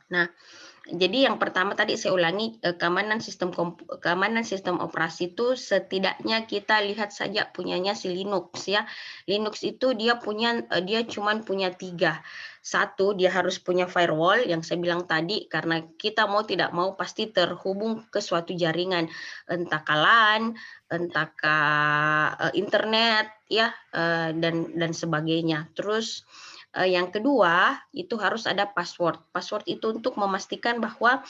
Nah, jadi yang pertama tadi saya ulangi, keamanan sistem operasi itu setidaknya kita lihat saja punyanya si Linux ya. Linux itu dia cuman punya 3. Satu, dia harus punya firewall yang saya bilang tadi, karena kita mau tidak mau pasti terhubung ke suatu jaringan, entah LAN, entah internet ya, dan sebagainya. Terus yang kedua, itu harus ada password. Password itu untuk memastikan bahwa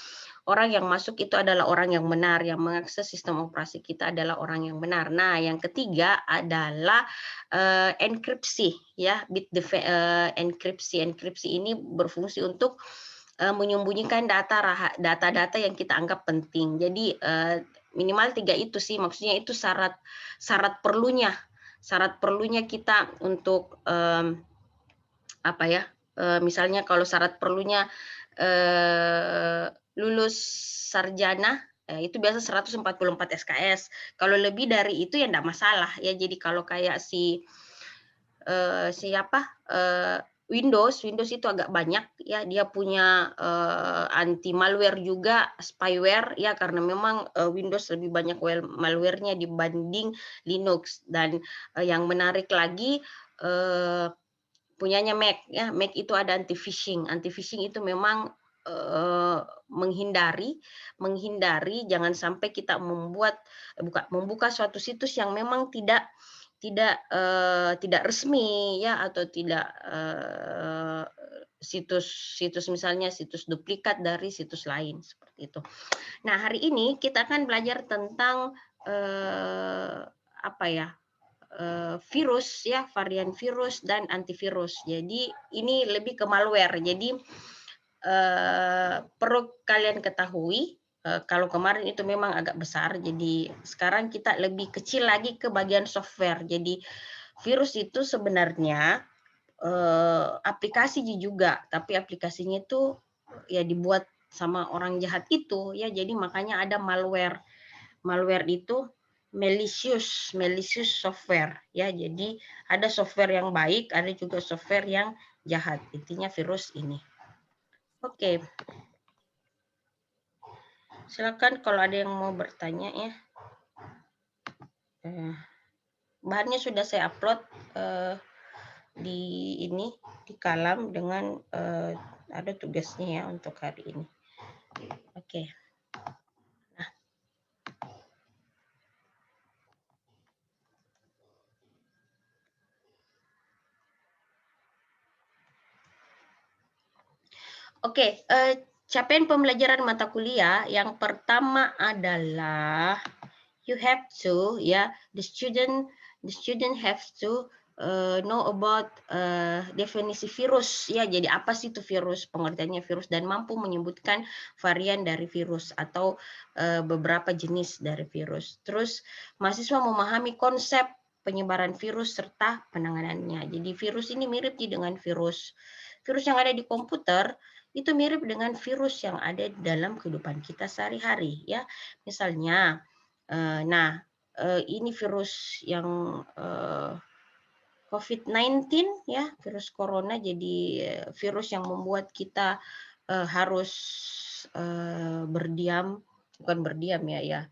orang yang masuk itu adalah orang yang benar, yang mengakses sistem operasi kita adalah orang yang benar. Nah, yang ketiga adalah enkripsi, ya, enkripsi. Enkripsi ini berfungsi untuk menyembunyikan data-data yang kita anggap penting. Jadi minimal 3 itu sih, maksudnya itu syarat perlunya kita untuk apa ya, misalnya kalau syarat perlunya, lulus sarjana, itu biasa 144 SKS. Kalau lebih dari itu ya enggak masalah ya. Jadi kalau kayak siapa, Windows itu agak banyak ya, dia punya, anti malware juga, spyware ya, karena memang, Windows lebih banyak malware-nya dibanding Linux. Dan, yang menarik lagi, eee punyanya Mac ya, Mac itu ada anti-phishing. Anti-phishing itu memang, menghindari menghindari jangan sampai kita membuka suatu situs yang memang tidak resmi ya, atau tidak, situs misalnya situs duplikat dari situs lain, seperti itu. Nah, hari ini kita akan belajar tentang, apa ya, virus ya, varian virus dan antivirus. Jadi ini lebih ke malware. Jadi perlu kalian ketahui, kalau kemarin itu memang agak besar, jadi sekarang kita lebih kecil lagi ke bagian software. Jadi virus itu sebenarnya aplikasi juga, tapi aplikasinya itu ya dibuat sama orang jahat itu ya, jadi makanya ada malware. Malware itu malicious software ya. Jadi ada software yang baik, ada juga software yang jahat. Intinya virus ini. Oke, silakan kalau ada yang mau bertanya ya. Bahannya sudah saya upload di ini di Kalam dengan ada tugasnya ya untuk hari ini. Oke. Oke, capaian pembelajaran mata kuliah yang pertama adalah you have to ya, the student have to know about definisi virus ya. Jadi apa sih itu virus, pengertiannya virus, dan mampu menyebutkan varian dari virus atau beberapa jenis dari virus. Terus mahasiswa memahami konsep penyebaran virus serta penanganannya. Jadi virus ini mirip dengan virus yang ada di komputer, itu mirip dengan virus yang ada dalam kehidupan kita sehari-hari ya. Misalnya, ini virus yang COVID-19 ya, virus corona. Jadi virus yang membuat kita harus bukan berdiam ya,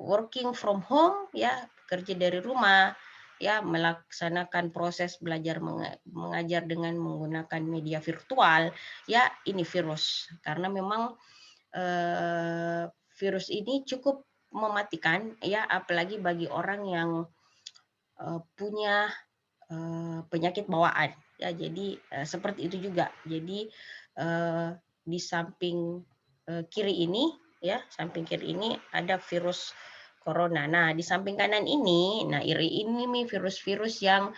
working from home ya, kerja dari rumah ya, melaksanakan proses belajar mengajar dengan menggunakan media virtual ya. Ini virus karena memang virus ini cukup mematikan ya, apalagi bagi orang yang punya penyakit bawaan ya. Jadi seperti itu juga. Jadi di samping kiri ini ya, samping kiri ini ada virus corona. Nah, di samping kanan ini, nah ini nih virus-virus yang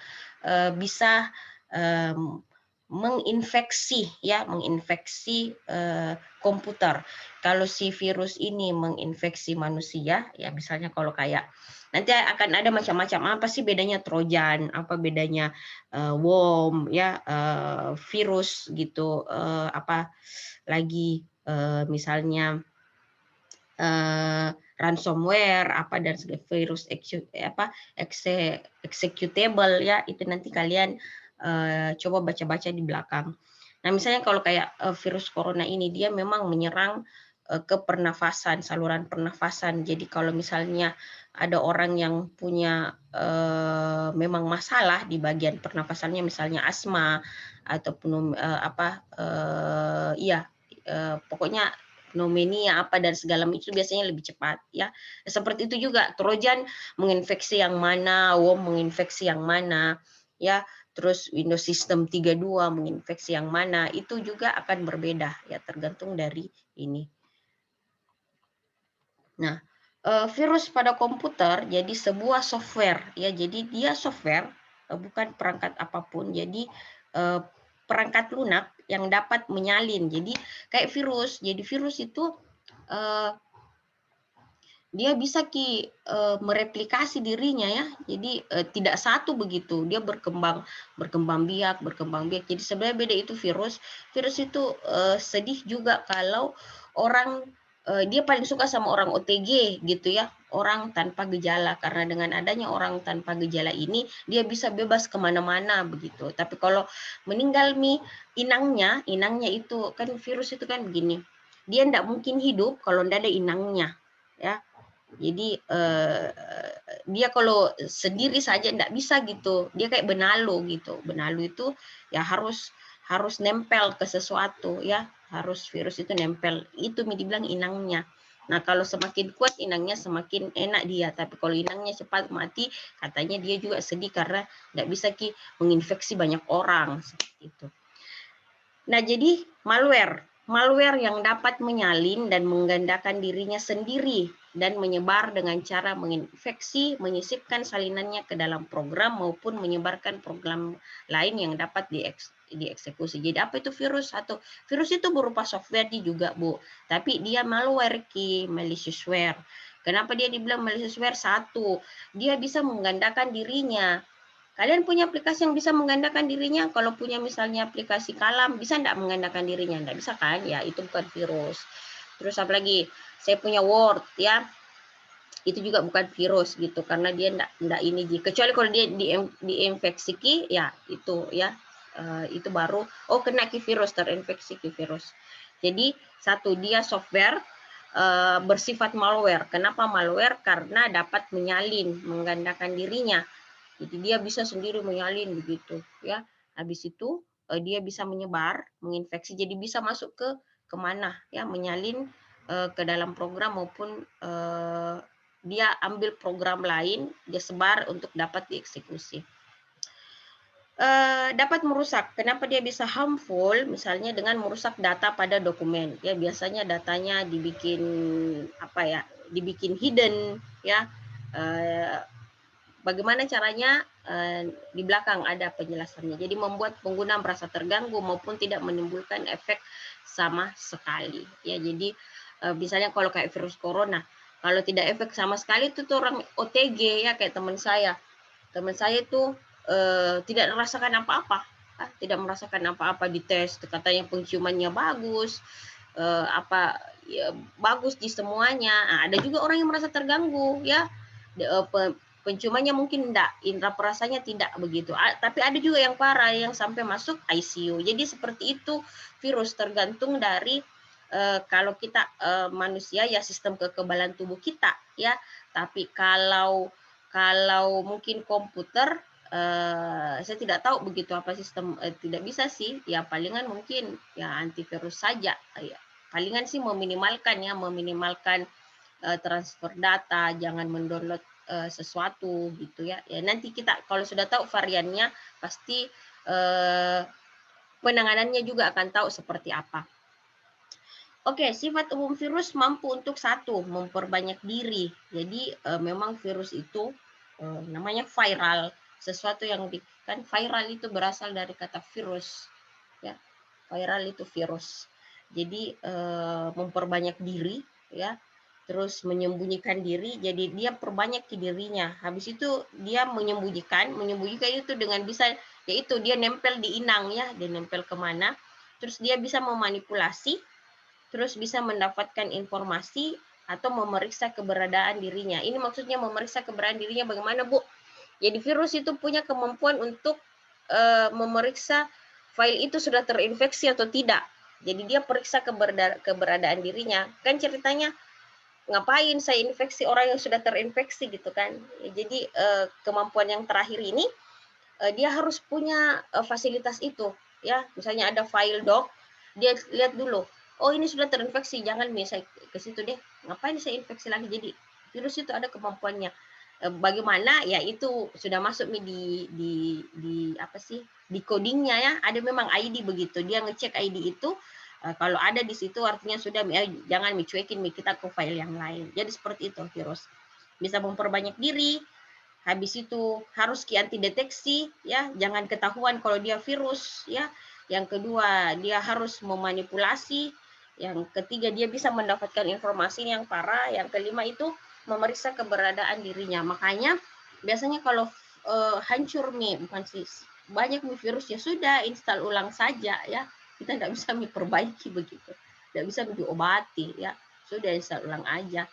bisa menginfeksi ya, komputer. Kalau si virus ini menginfeksi manusia ya, misalnya kalau kayak nanti akan ada macam-macam, apa sih bedanya Trojan, apa bedanya worm ya, virus gitu, apa lagi misalnya ransomware apa, dan virus executable ya, itu nanti kalian coba baca-baca di belakang. Nah, misalnya kalau kayak virus corona ini, dia memang menyerang ke pernafasan, saluran pernafasan. Jadi kalau misalnya ada orang yang punya memang masalah di bagian pernafasannya, misalnya asma ataupun pokoknya pneumonia apa dan segala itu biasanya lebih cepat ya. Seperti itu juga Trojan menginfeksi yang mana, worm menginfeksi yang mana ya. Terus Windows System 32 menginfeksi yang mana, itu juga akan berbeda ya, tergantung dari ini. Nah, virus pada komputer jadi sebuah software ya, jadi dia software, bukan perangkat apapun. Jadi perangkat lunak yang dapat menyalin. Jadi kayak virus. Jadi virus itu dia bisa mereplikasi dirinya ya. Jadi tidak satu begitu, dia berkembang biak. Jadi sebenarnya beda itu virus. Virus itu sedih juga kalau orang dia paling suka sama orang OTG gitu ya, orang tanpa gejala, karena dengan adanya orang tanpa gejala ini dia bisa bebas kemana-mana begitu. Tapi kalau meninggal inangnya itu kan virus itu kan begini, dia tidak mungkin hidup kalau tidak ada inangnya ya. Jadi dia kalau sendiri saja tidak bisa gitu. Dia kayak benalu gitu. Benalu itu ya harus nempel ke sesuatu ya. Harus virus itu nempel. Itu dibilang inangnya. Nah, kalau semakin kuat inangnya semakin enak dia. Tapi kalau inangnya cepat mati, katanya dia juga sedih karena tidak bisa menginfeksi banyak orang seperti itu. Nah, jadi malware yang dapat menyalin dan menggandakan dirinya sendiri dan menyebar dengan cara menginfeksi, menyisipkan salinannya ke dalam program maupun menyebarkan program lain yang dapat dieksekusi. Jadi apa itu virus? Virus itu berupa software juga, Bu. Tapi dia malware maliciousware. Kenapa dia dibilang maliciousware? Satu, dia bisa menggandakan dirinya. Kalian punya aplikasi yang bisa menggandakan dirinya? Kalau punya misalnya aplikasi kalam, bisa enggak menggandakan dirinya? Enggak bisa kan? Ya, itu bukan virus. Terus apa lagi? Saya punya Word, ya. Itu juga bukan virus gitu, karena dia enggak ini. Kecuali kalau dia diinfeksi ya itu ya. Itu baru, kena virus, terinfeksi virus. Jadi, satu, dia software bersifat malware. Kenapa malware? Karena dapat menyalin, menggandakan dirinya. Jadi dia bisa sendiri menyalin begitu ya. Habis itu dia bisa menyebar, menginfeksi, jadi bisa masuk ke kemana ya, menyalin ke dalam program maupun dia ambil program lain, dia sebar untuk dapat dieksekusi. Dapat merusak. Kenapa dia bisa harmful? Misalnya dengan merusak data pada dokumen. Ya, biasanya datanya dibikin dibikin hidden ya. Bagaimana caranya? Di belakang ada penjelasannya. Jadi membuat pengguna merasa terganggu maupun tidak menimbulkan efek sama sekali. Ya, jadi misalnya kalau kayak virus corona, kalau tidak efek sama sekali itu tuh orang OTG ya, kayak teman saya. Teman saya itu tidak merasakan apa-apa. Tidak merasakan apa-apa di tes, katanya penciumannya bagus, bagus di semuanya. Nah, ada juga orang yang merasa terganggu ya. Penciumannya mungkin enggak, indera perasanya tidak begitu. Tapi ada juga yang parah yang sampai masuk ICU. Jadi seperti itu virus, tergantung dari kalau kita manusia ya sistem kekebalan tubuh kita ya. Tapi kalau mungkin komputer saya tidak tahu begitu apa sistem, tidak bisa sih ya, palingan mungkin ya antivirus saja ya. Palingan sih meminimalkan transfer data, jangan mendownload sesuatu gitu ya. Ya nanti kita kalau sudah tahu variannya pasti penanganannya juga akan tahu seperti apa. Oke, sifat umum virus mampu untuk satu, memperbanyak diri. Jadi memang virus itu namanya viral, sesuatu yang kan viral itu berasal dari kata virus ya. Viral itu virus. Jadi memperbanyak diri ya. Terus menyembunyikan diri, jadi dia perbanyak ke dirinya. Habis itu dia menyembunyikan itu dengan bisa, yaitu dia nempel di inang ya, dia nempel kemana. Terus dia bisa memanipulasi, terus bisa mendapatkan informasi atau memeriksa keberadaan dirinya. Ini maksudnya memeriksa keberadaan dirinya bagaimana, Bu? Jadi virus itu punya kemampuan untuk memeriksa file itu sudah terinfeksi atau tidak. Jadi dia periksa keberadaan dirinya. Kan ceritanya ngapain saya infeksi orang yang sudah terinfeksi gitu kan. Jadi kemampuan yang terakhir ini dia harus punya fasilitas itu ya. Misalnya ada file doc, dia lihat dulu. Oh ini sudah terinfeksi, jangan nih saya ke situ deh. Ngapain saya infeksi lagi? Jadi virus itu ada kemampuannya. Bagaimana ya itu sudah masuk nih di apa sih? Di codingnya ya. Ada memang ID begitu. Dia ngecek ID itu kalau ada di situ artinya sudah jangan dicuekin kita ke file yang lain. Jadi seperti itu virus. Bisa memperbanyak diri, habis itu harus anti deteksi ya, jangan ketahuan kalau dia virus ya. Yang kedua, dia harus memanipulasi. Yang ketiga, dia bisa mendapatkan informasi yang parah. Yang kelima itu memeriksa keberadaan dirinya. Makanya biasanya kalau hancur nih, bukan sih banyak virus ya sudah install ulang saja ya. Kita tidak bisa memperbaiki begitu. Tidak bisa diobati ya. Sudah install ulang aja.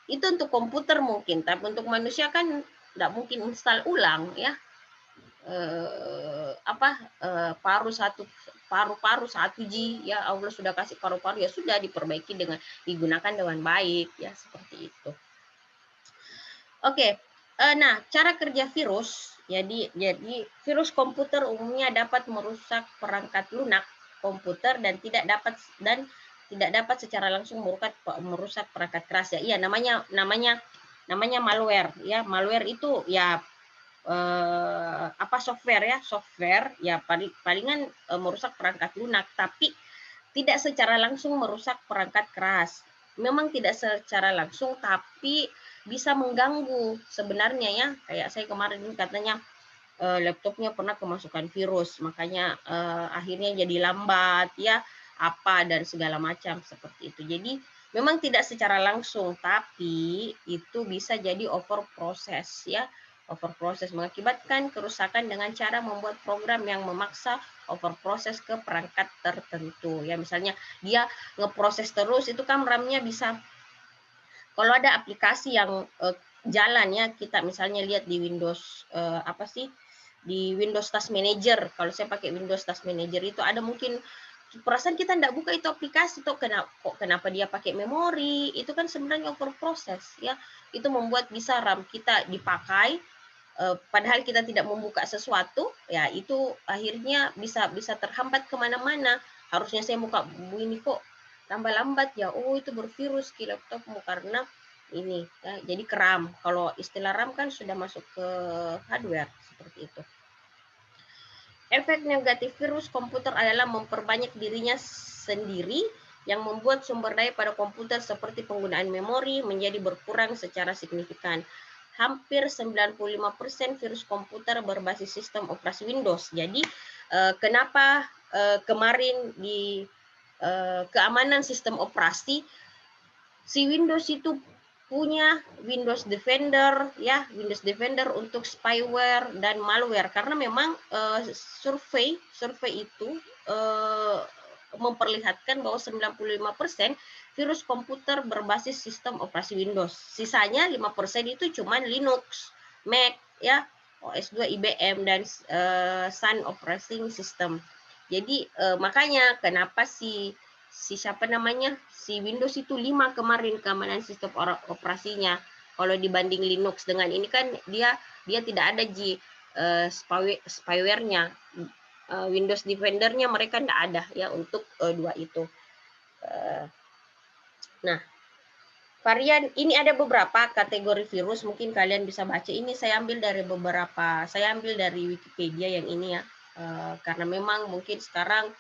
Itu untuk komputer mungkin, tapi untuk manusia kan tidak mungkin install ulang ya. Paru-paru 1G ya, Allah sudah kasih paru-paru ya sudah diperbaiki dengan digunakan dengan baik ya, seperti itu. Oke. Nah, cara kerja virus, jadi virus komputer umumnya dapat merusak perangkat lunak komputer dan tidak dapat secara langsung merusak perangkat keras ya. Iya, namanya malware ya. Malware itu ya software ya palingan merusak perangkat lunak, tapi tidak secara langsung merusak perangkat keras. Memang tidak secara langsung, tapi bisa mengganggu sebenarnya ya. Kayak saya kemarin katanya laptopnya pernah kemasukan virus, makanya akhirnya jadi lambat ya, apa dan segala macam seperti itu. Jadi memang tidak secara langsung, tapi itu bisa jadi over process ya. Over process mengakibatkan kerusakan dengan cara membuat program yang memaksa over process ke perangkat tertentu ya. Misalnya dia ngeproses terus, itu kan RAM-nya bisa, kalau ada aplikasi yang jalan ya, kita misalnya lihat di Windows di Windows Task Manager. Kalau saya pakai Windows Task Manager itu ada mungkin perasaan kita tidak buka itu aplikasi tuh, kenapa dia pakai memori, itu kan sebenarnya over process ya. Itu membuat bisa RAM kita dipakai padahal kita tidak membuka sesuatu ya, itu akhirnya bisa terhambat kemana-mana. Harusnya saya buka ini kok tambah lambat ya, oh itu bervirus ke laptopmu karena ini ya. Jadi ke RAM, kalau istilah RAM kan sudah masuk ke hardware seperti itu. Efek negatif virus komputer adalah memperbanyak dirinya sendiri yang membuat sumber daya pada komputer seperti penggunaan memori menjadi berkurang secara signifikan. Hampir 95% virus komputer berbasis sistem operasi Windows. Jadi kenapa kemarin di keamanan sistem operasi si Windows itu punya Windows Defender ya, Windows Defender untuk spyware dan malware, karena memang survei itu memperlihatkan bahwa 95% virus komputer berbasis sistem operasi Windows. Sisanya 5% itu cuma Linux, Mac ya, OS2 IBM dan Sun Operating System. Jadi makanya kenapa si Windows itu 5 kemarin keamanan sistem operasinya. Kalau dibanding Linux dengan ini kan dia tidak ada spyware-nya. Windows Defender-nya mereka tidak ada ya untuk dua itu. Nah, varian ini ada beberapa kategori virus, mungkin kalian bisa baca. Ini saya ambil dari Wikipedia yang ini ya, karena memang mungkin sekarang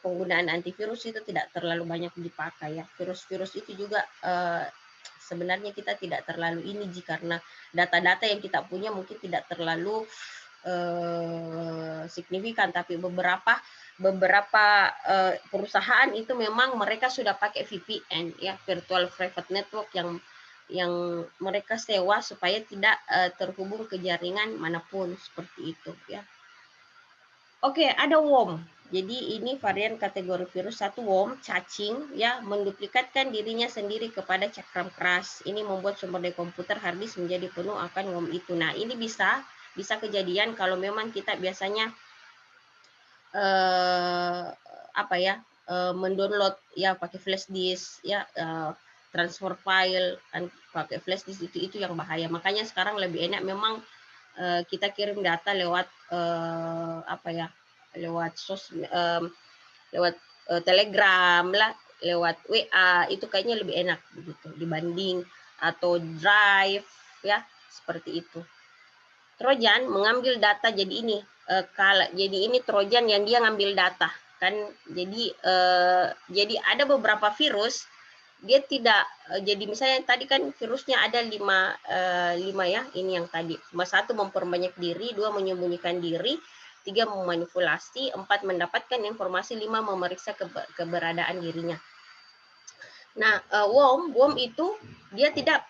penggunaan antivirus itu tidak terlalu banyak dipakai ya. Virus-virus itu juga sebenarnya kita tidak terlalu ini karena data-data yang kita punya mungkin tidak terlalu signifikan, tapi beberapa perusahaan itu memang mereka sudah pakai VPN ya, Virtual Private Network, yang mereka sewa supaya tidak terhubung ke jaringan manapun seperti itu ya. Oke, ada worm. Jadi ini varian kategori virus 1, worm, cacing ya, menduplikatkan dirinya sendiri kepada cakram keras. Ini membuat sumber daya komputer hard disk menjadi penuh akan worm itu. Nah, ini bisa kejadian kalau memang kita biasanya apa ya, mendownload ya pakai flash disk ya, transfer file kan pakai flash disk itu yang bahaya. Makanya sekarang lebih enak memang kita kirim data lewat apa ya, lewat lewat Telegram lah, lewat WA, itu kayaknya lebih enak begitu dibanding atau Drive ya, seperti itu. Trojan mengambil data, jadi ini jadi ini Trojan yang dia ngambil data kan, jadi ada beberapa virus dia tidak jadi misalnya tadi kan virusnya ada 5 ya, ini yang tadi 1 memperbanyak diri, 2 menyembunyikan diri, 3 memanipulasi, 4 mendapatkan informasi, 5 memeriksa keberadaan dirinya. Nah, worm itu dia tidak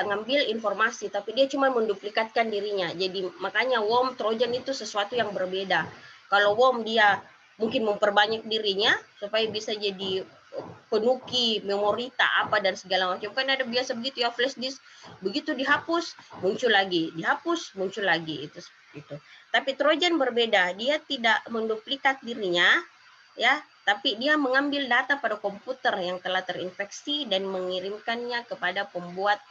ngambil informasi, tapi dia cuma menduplikatkan dirinya. Jadi makanya worm Trojan itu sesuatu yang berbeda. Kalau worm dia mungkin memperbanyak dirinya supaya bisa jadi penuki, memorita apa dan segala macam. Kan ada biasa begitu ya, flash disk begitu dihapus muncul lagi, dihapus muncul lagi, itu. Tapi Trojan berbeda, dia tidak menduplikat dirinya ya, tapi dia mengambil data pada komputer yang telah terinfeksi dan mengirimkannya kepada pembuat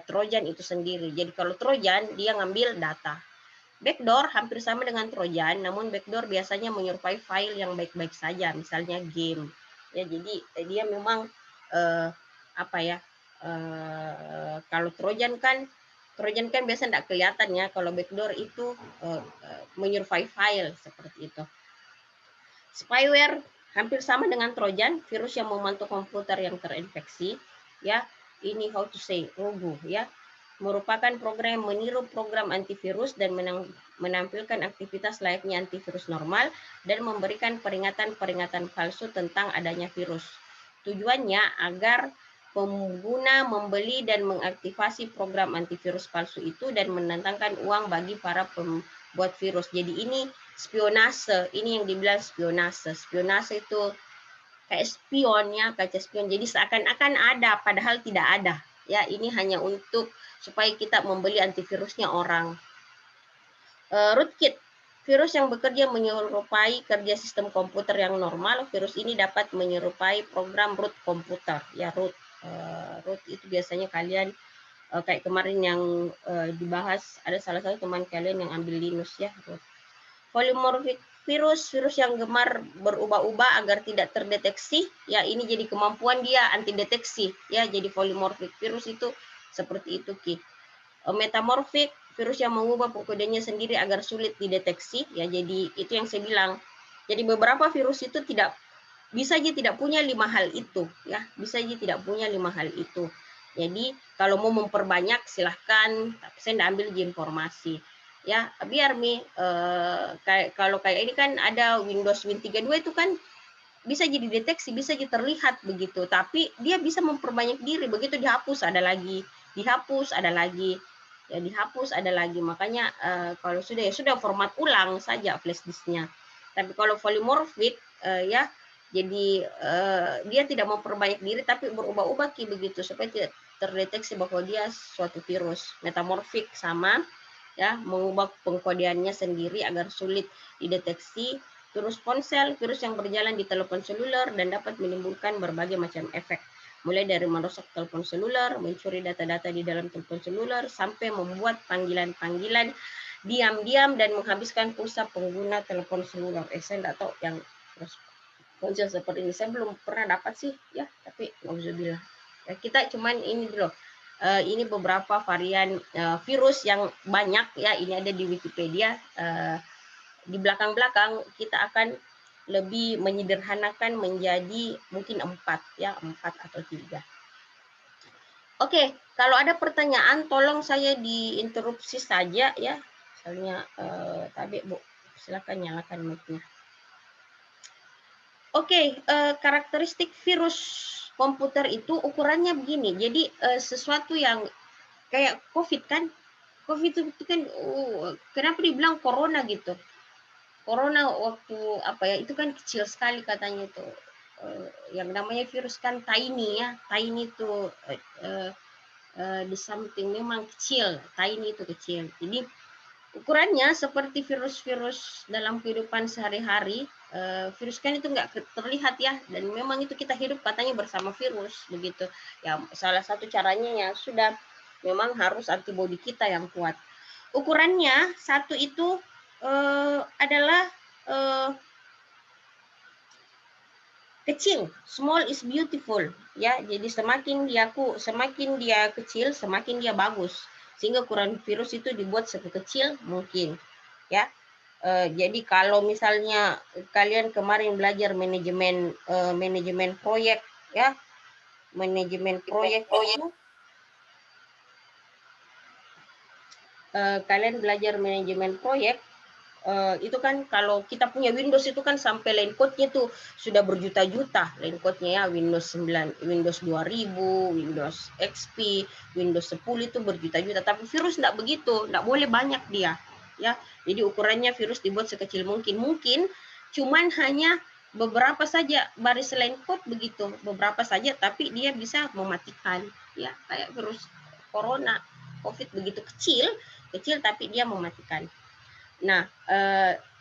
Trojan itu sendiri. Jadi kalau Trojan dia ngambil data. Backdoor hampir sama dengan Trojan, namun backdoor biasanya menyerupai file yang baik-baik saja, misalnya game. Ya, jadi dia memang apa ya? Kalau Trojan kan biasa tidak kelihatan ya. Kalau backdoor itu menyerupai file seperti itu. Spyware hampir sama dengan Trojan, virus yang membantu komputer yang terinfeksi. Ya, ini how to say, rogu ya, merupakan program yang meniru program antivirus dan menampilkan aktivitas layaknya antivirus normal dan memberikan peringatan-peringatan palsu tentang adanya virus. Tujuannya agar pengguna membeli dan mengaktifasi program antivirus palsu itu dan mendatangkan uang bagi para pembuat virus. Jadi ini spionase, ini yang dibilang spionase. Spionase itu kayak spion ya, kaca spion. Jadi seakan-akan ada padahal tidak ada. Ya, ini hanya untuk supaya kita membeli antivirusnya orang. Rootkit, virus yang bekerja menyerupai kerja sistem komputer yang normal. Virus ini dapat menyerupai program root komputer. Ya, root itu biasanya kalian kayak kemarin yang dibahas, ada salah satu teman kalian yang ambil Linux ya, root. Polymorphic virus yang gemar berubah-ubah agar tidak terdeteksi. Ya, ini jadi kemampuan dia anti deteksi. Ya, jadi polymorphic virus itu seperti itu Ki. Metamorphic virus yang mengubah kodenya sendiri agar sulit dideteksi. Ya, jadi itu yang saya bilang. Jadi beberapa virus itu bisa aja tidak punya 5 hal itu. Ya, bisa aja tidak punya 5 hal itu. Jadi kalau mau memperbanyak silahkan, tapi saya tidak ambil informasi. Ya, biar kalau kayak ini kan ada Windows Win32 itu kan bisa jadi deteksi, bisa jadi terlihat begitu, tapi dia bisa memperbanyak diri, begitu dihapus ada lagi, dihapus ada lagi, ya dihapus ada lagi. Makanya kalau sudah ya sudah format ulang saja flash disknya. Tapi kalau polymorphic ya jadi dia tidak memperbanyak diri tapi berubah-ubah begitu supaya tidak terdeteksi bahwa dia suatu virus. Metamorphic sama ya, mengubah pengkodeannya sendiri agar sulit dideteksi. Virus ponsel, virus yang berjalan di telepon seluler dan dapat menimbulkan berbagai macam efek. Mulai dari merusak telepon seluler, mencuri data-data di dalam telepon seluler, sampai membuat panggilan-panggilan diam-diam dan menghabiskan pulsa pengguna telepon seluler. Saya tidak tahu yang ponsel seperti ini, saya belum pernah dapat sih ya, tapi alhamdulillah. Ya, kita cuman ini dulu. Ini beberapa varian virus yang banyak ya, ini ada di Wikipedia. Di belakang-belakang kita akan lebih menyederhanakan menjadi mungkin 4 ya, 4 atau 3. Oke, kalau ada pertanyaan tolong saya diinterupsi saja ya. Misalnya tadi Bu, silakan nyalakan mic-nya. Oke, karakteristik virus komputer itu ukurannya begini. Jadi sesuatu yang kayak COVID kan, COVID itu kan kenapa dibilang corona gitu? Corona waktu apa ya, itu kan kecil sekali katanya itu. Yang namanya virus kan tiny ya, tiny itu the something memang kecil, tiny itu kecil. Jadi Ukurannya seperti virus-virus dalam kehidupan sehari-hari. Virus kan itu nggak terlihat ya, dan memang itu kita hidup katanya bersama virus begitu. Ya salah satu caranya ya sudah memang harus antibodi kita yang kuat. Ukurannya satu itu adalah kecil, small is beautiful ya. Jadi semakin dia kecil, semakin dia bagus. Sehingga ukuran virus itu dibuat sekecil mungkin ya. Jadi kalau misalnya kalian kemarin belajar manajemen proyek ya, manajemen proyek itu kalian belajar manajemen proyek itu kan kalau kita punya Windows itu kan sampai line code-nya tuh sudah berjuta-juta line code-nya ya, Windows 9, Windows 2000, Windows XP, Windows 10 itu berjuta-juta. Tapi virus enggak begitu, enggak boleh banyak dia ya. Jadi ukurannya virus dibuat sekecil mungkin. Mungkin cuman hanya beberapa saja baris line code begitu, beberapa saja, tapi dia bisa mematikan ya, kayak virus corona, COVID begitu kecil tapi dia mematikan. Nah,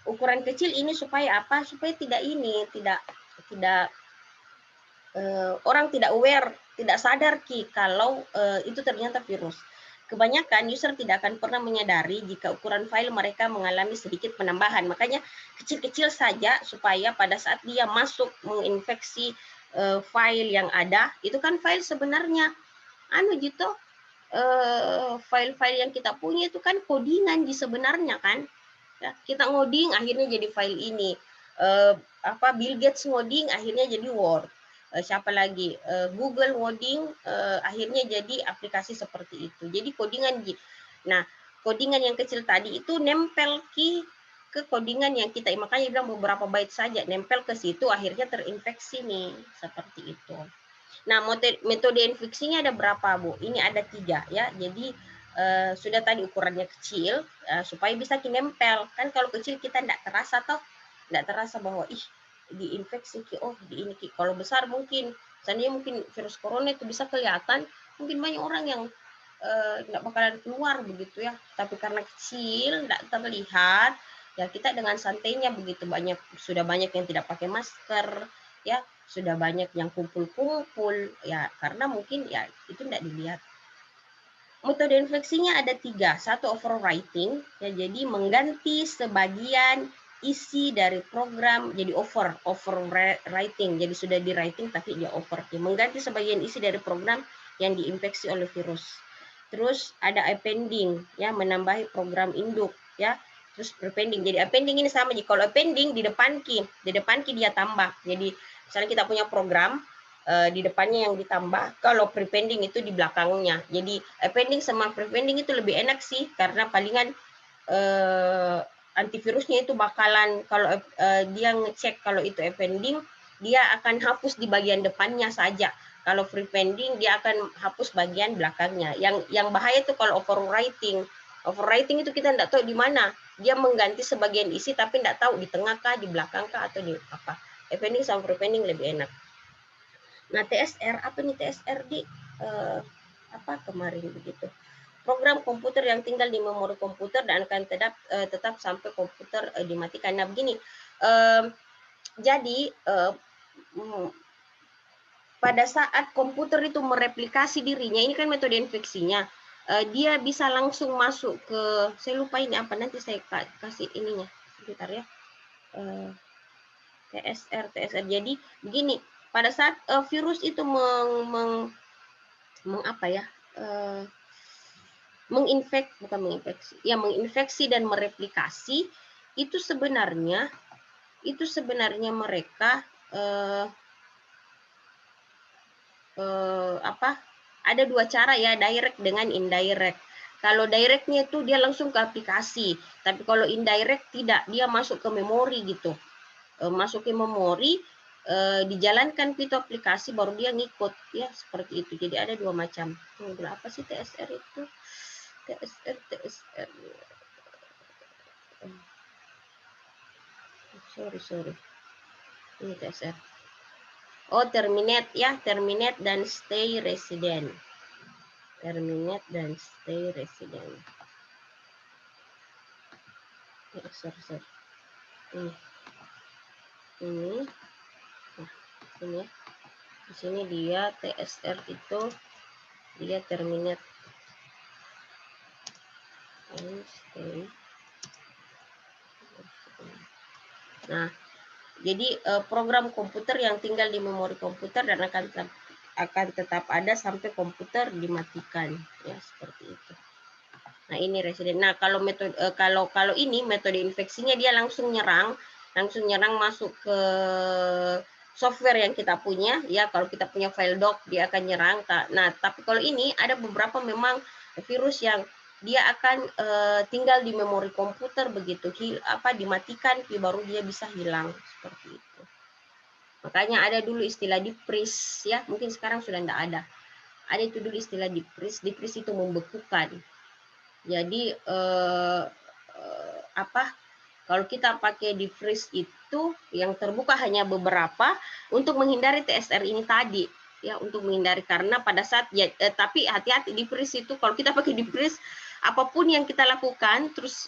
ukuran kecil ini supaya apa? Supaya tidak orang tidak aware, tidak sadar kalau itu ternyata virus. Kebanyakan user tidak akan pernah menyadari jika ukuran file mereka mengalami sedikit penambahan. Makanya kecil-kecil saja supaya pada saat dia masuk menginfeksi file yang ada, itu kan file sebenarnya gitu, file-file yang kita punya itu kan codingan di sebenarnya kan. Ya, kita ngoding akhirnya jadi file ini. Bill Gates ngoding akhirnya jadi Word. Siapa lagi? Google ngoding akhirnya jadi aplikasi seperti itu. Jadi codingan. Nah, codingan yang kecil tadi itu nempel ke codingan yang kita, makanya bilang beberapa byte saja nempel ke situ akhirnya terinfeksi nih, seperti itu. Nah, metode infeksinya ada berapa, Bu? Ini ada 3 ya. Jadi sudah tadi ukurannya kecil supaya bisa nempel. Kan kalau kecil kita tidak terasa bahwa diinfeksi di ini. Kalau besar mungkin misalnya mungkin virus corona itu bisa kelihatan, mungkin banyak orang yang tidak bakalan keluar begitu ya. Tapi karena kecil tidak terlihat, ya kita dengan santainya begitu, sudah banyak yang tidak pakai masker ya, sudah banyak yang kumpul-kumpul ya, karena mungkin ya itu tidak dilihat. Metode infeksinya ada 3. Satu, overwriting, ya, jadi mengganti sebagian isi dari program jadi overwriting, jadi sudah di writing tapi dia over, ya, mengganti sebagian isi dari program yang diinfeksi oleh virus. Terus ada appending, ya, menambahi program induk, ya. Terus prepending. Jadi appending ini sama, jadi kalau appending di depan key dia tambah. Jadi misalnya kita punya program di depannya yang ditambah, kalau prepending itu di belakangnya. Jadi appending sama prepending itu lebih enak sih, karena palingan antivirusnya itu bakalan, kalau dia ngecek kalau itu appending, dia akan hapus di bagian depannya saja. Kalau prepending dia akan hapus bagian belakangnya. Yang bahaya itu kalau overwriting. Overwriting itu kita tidak tahu di mana. Dia mengganti sebagian isi tapi tidak tahu di tengah kah, di belakang kah, atau di apa. Appending sama prepending lebih enak. Nah, TSR, apa nih TSR di kemarin begitu. Program komputer yang tinggal di memori komputer dan akan tetap sampai komputer dimatikan. Nah, begini. Jadi pada saat komputer itu mereplikasi dirinya, ini kan metode infeksinya. Dia bisa langsung masuk ke, saya lupa ini apa, nanti saya kasih ininya sebentar ya. TSR. Jadi begini, pada saat virus itu menginfeksi dan mereplikasi, itu sebenarnya mereka ada 2 cara ya, direct dengan indirect. Kalau directnya itu dia langsung ke aplikasi, tapi kalau indirect tidak, dia masuk ke memori gitu. Masuk ke memori, dijalankan itu aplikasi baru dia ngikut ya, seperti itu. Jadi ada 2 macam. Apa sih TSR itu? TSR. Sorry. Ini TSR. Oh, terminate ya, terminate dan stay resident. Terminate dan stay resident. Ya, sorry. Ini. Nah, ini ya. Di sini dia TSR itu dia terminate. Nah, jadi program komputer yang tinggal di memori komputer dan akan tetap ada sampai komputer dimatikan, ya seperti itu. Nah, ini resident. Nah, kalau metode kalau ini metode infeksinya dia langsung nyerang masuk ke software yang kita punya, ya. Kalau kita punya file doc dia akan nyerang. Nah, tapi kalau ini ada beberapa memang virus yang dia akan tinggal di memori komputer, begitu dimatikan baru dia bisa hilang, seperti itu. Makanya ada dulu istilah di freeze, ya. Mungkin sekarang sudah tidak ada. Ada itu dulu istilah di freeze. Di freeze itu membekukan. Jadi kalau kita pakai di freeze itu yang terbuka hanya beberapa untuk menghindari TSR ini tadi, ya, untuk menghindari. Karena pada saat tapi hati-hati di freeze itu, kalau kita pakai di freeze, apapun yang kita lakukan terus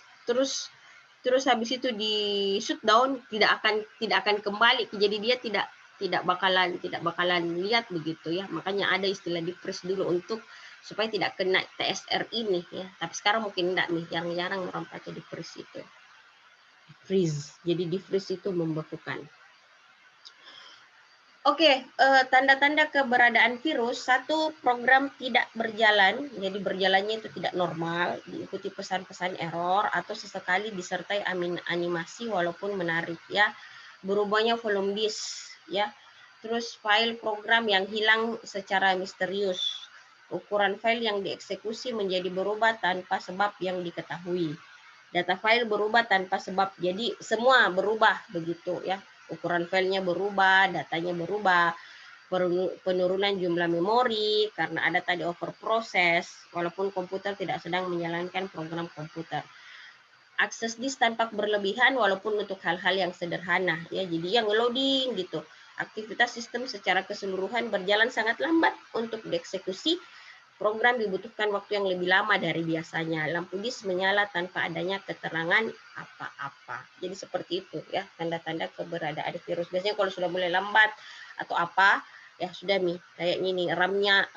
habis itu di shutdown tidak akan kembali, jadi dia tidak bakalan lihat, begitu ya. Makanya ada istilah di freeze dulu untuk supaya tidak kena TSR ini, ya. Tapi sekarang mungkin enggak nih, jarang-jarang orang pakai di freeze itu. Freeze. Jadi di freeze itu membekukan. Oke, tanda-tanda keberadaan virus. Satu, program tidak berjalan, jadi berjalannya itu tidak normal, diikuti pesan-pesan error atau sesekali disertai animasi walaupun menarik, ya. Berubahnya volume disk, ya. Terus file program yang hilang secara misterius. Ukuran file yang dieksekusi menjadi berubah tanpa sebab yang diketahui. Data file berubah tanpa sebab, jadi semua berubah, begitu ya. Ukuran filenya berubah, datanya berubah, penurunan jumlah memori karena ada tadi overproses walaupun komputer tidak sedang menjalankan program komputer. Akses disk tampak berlebihan walaupun untuk hal-hal yang sederhana, ya. Jadi yang loading gitu. Aktivitas sistem secara keseluruhan berjalan sangat lambat untuk dieksekusi. Program dibutuhkan waktu yang lebih lama dari biasanya. Lampu disk menyala tanpa adanya keterangan apa-apa. Jadi seperti itu, ya, tanda-tanda keberadaan virus. Biasanya kalau sudah mulai lambat atau apa, ya sudah nih, kayak ini RAM-nya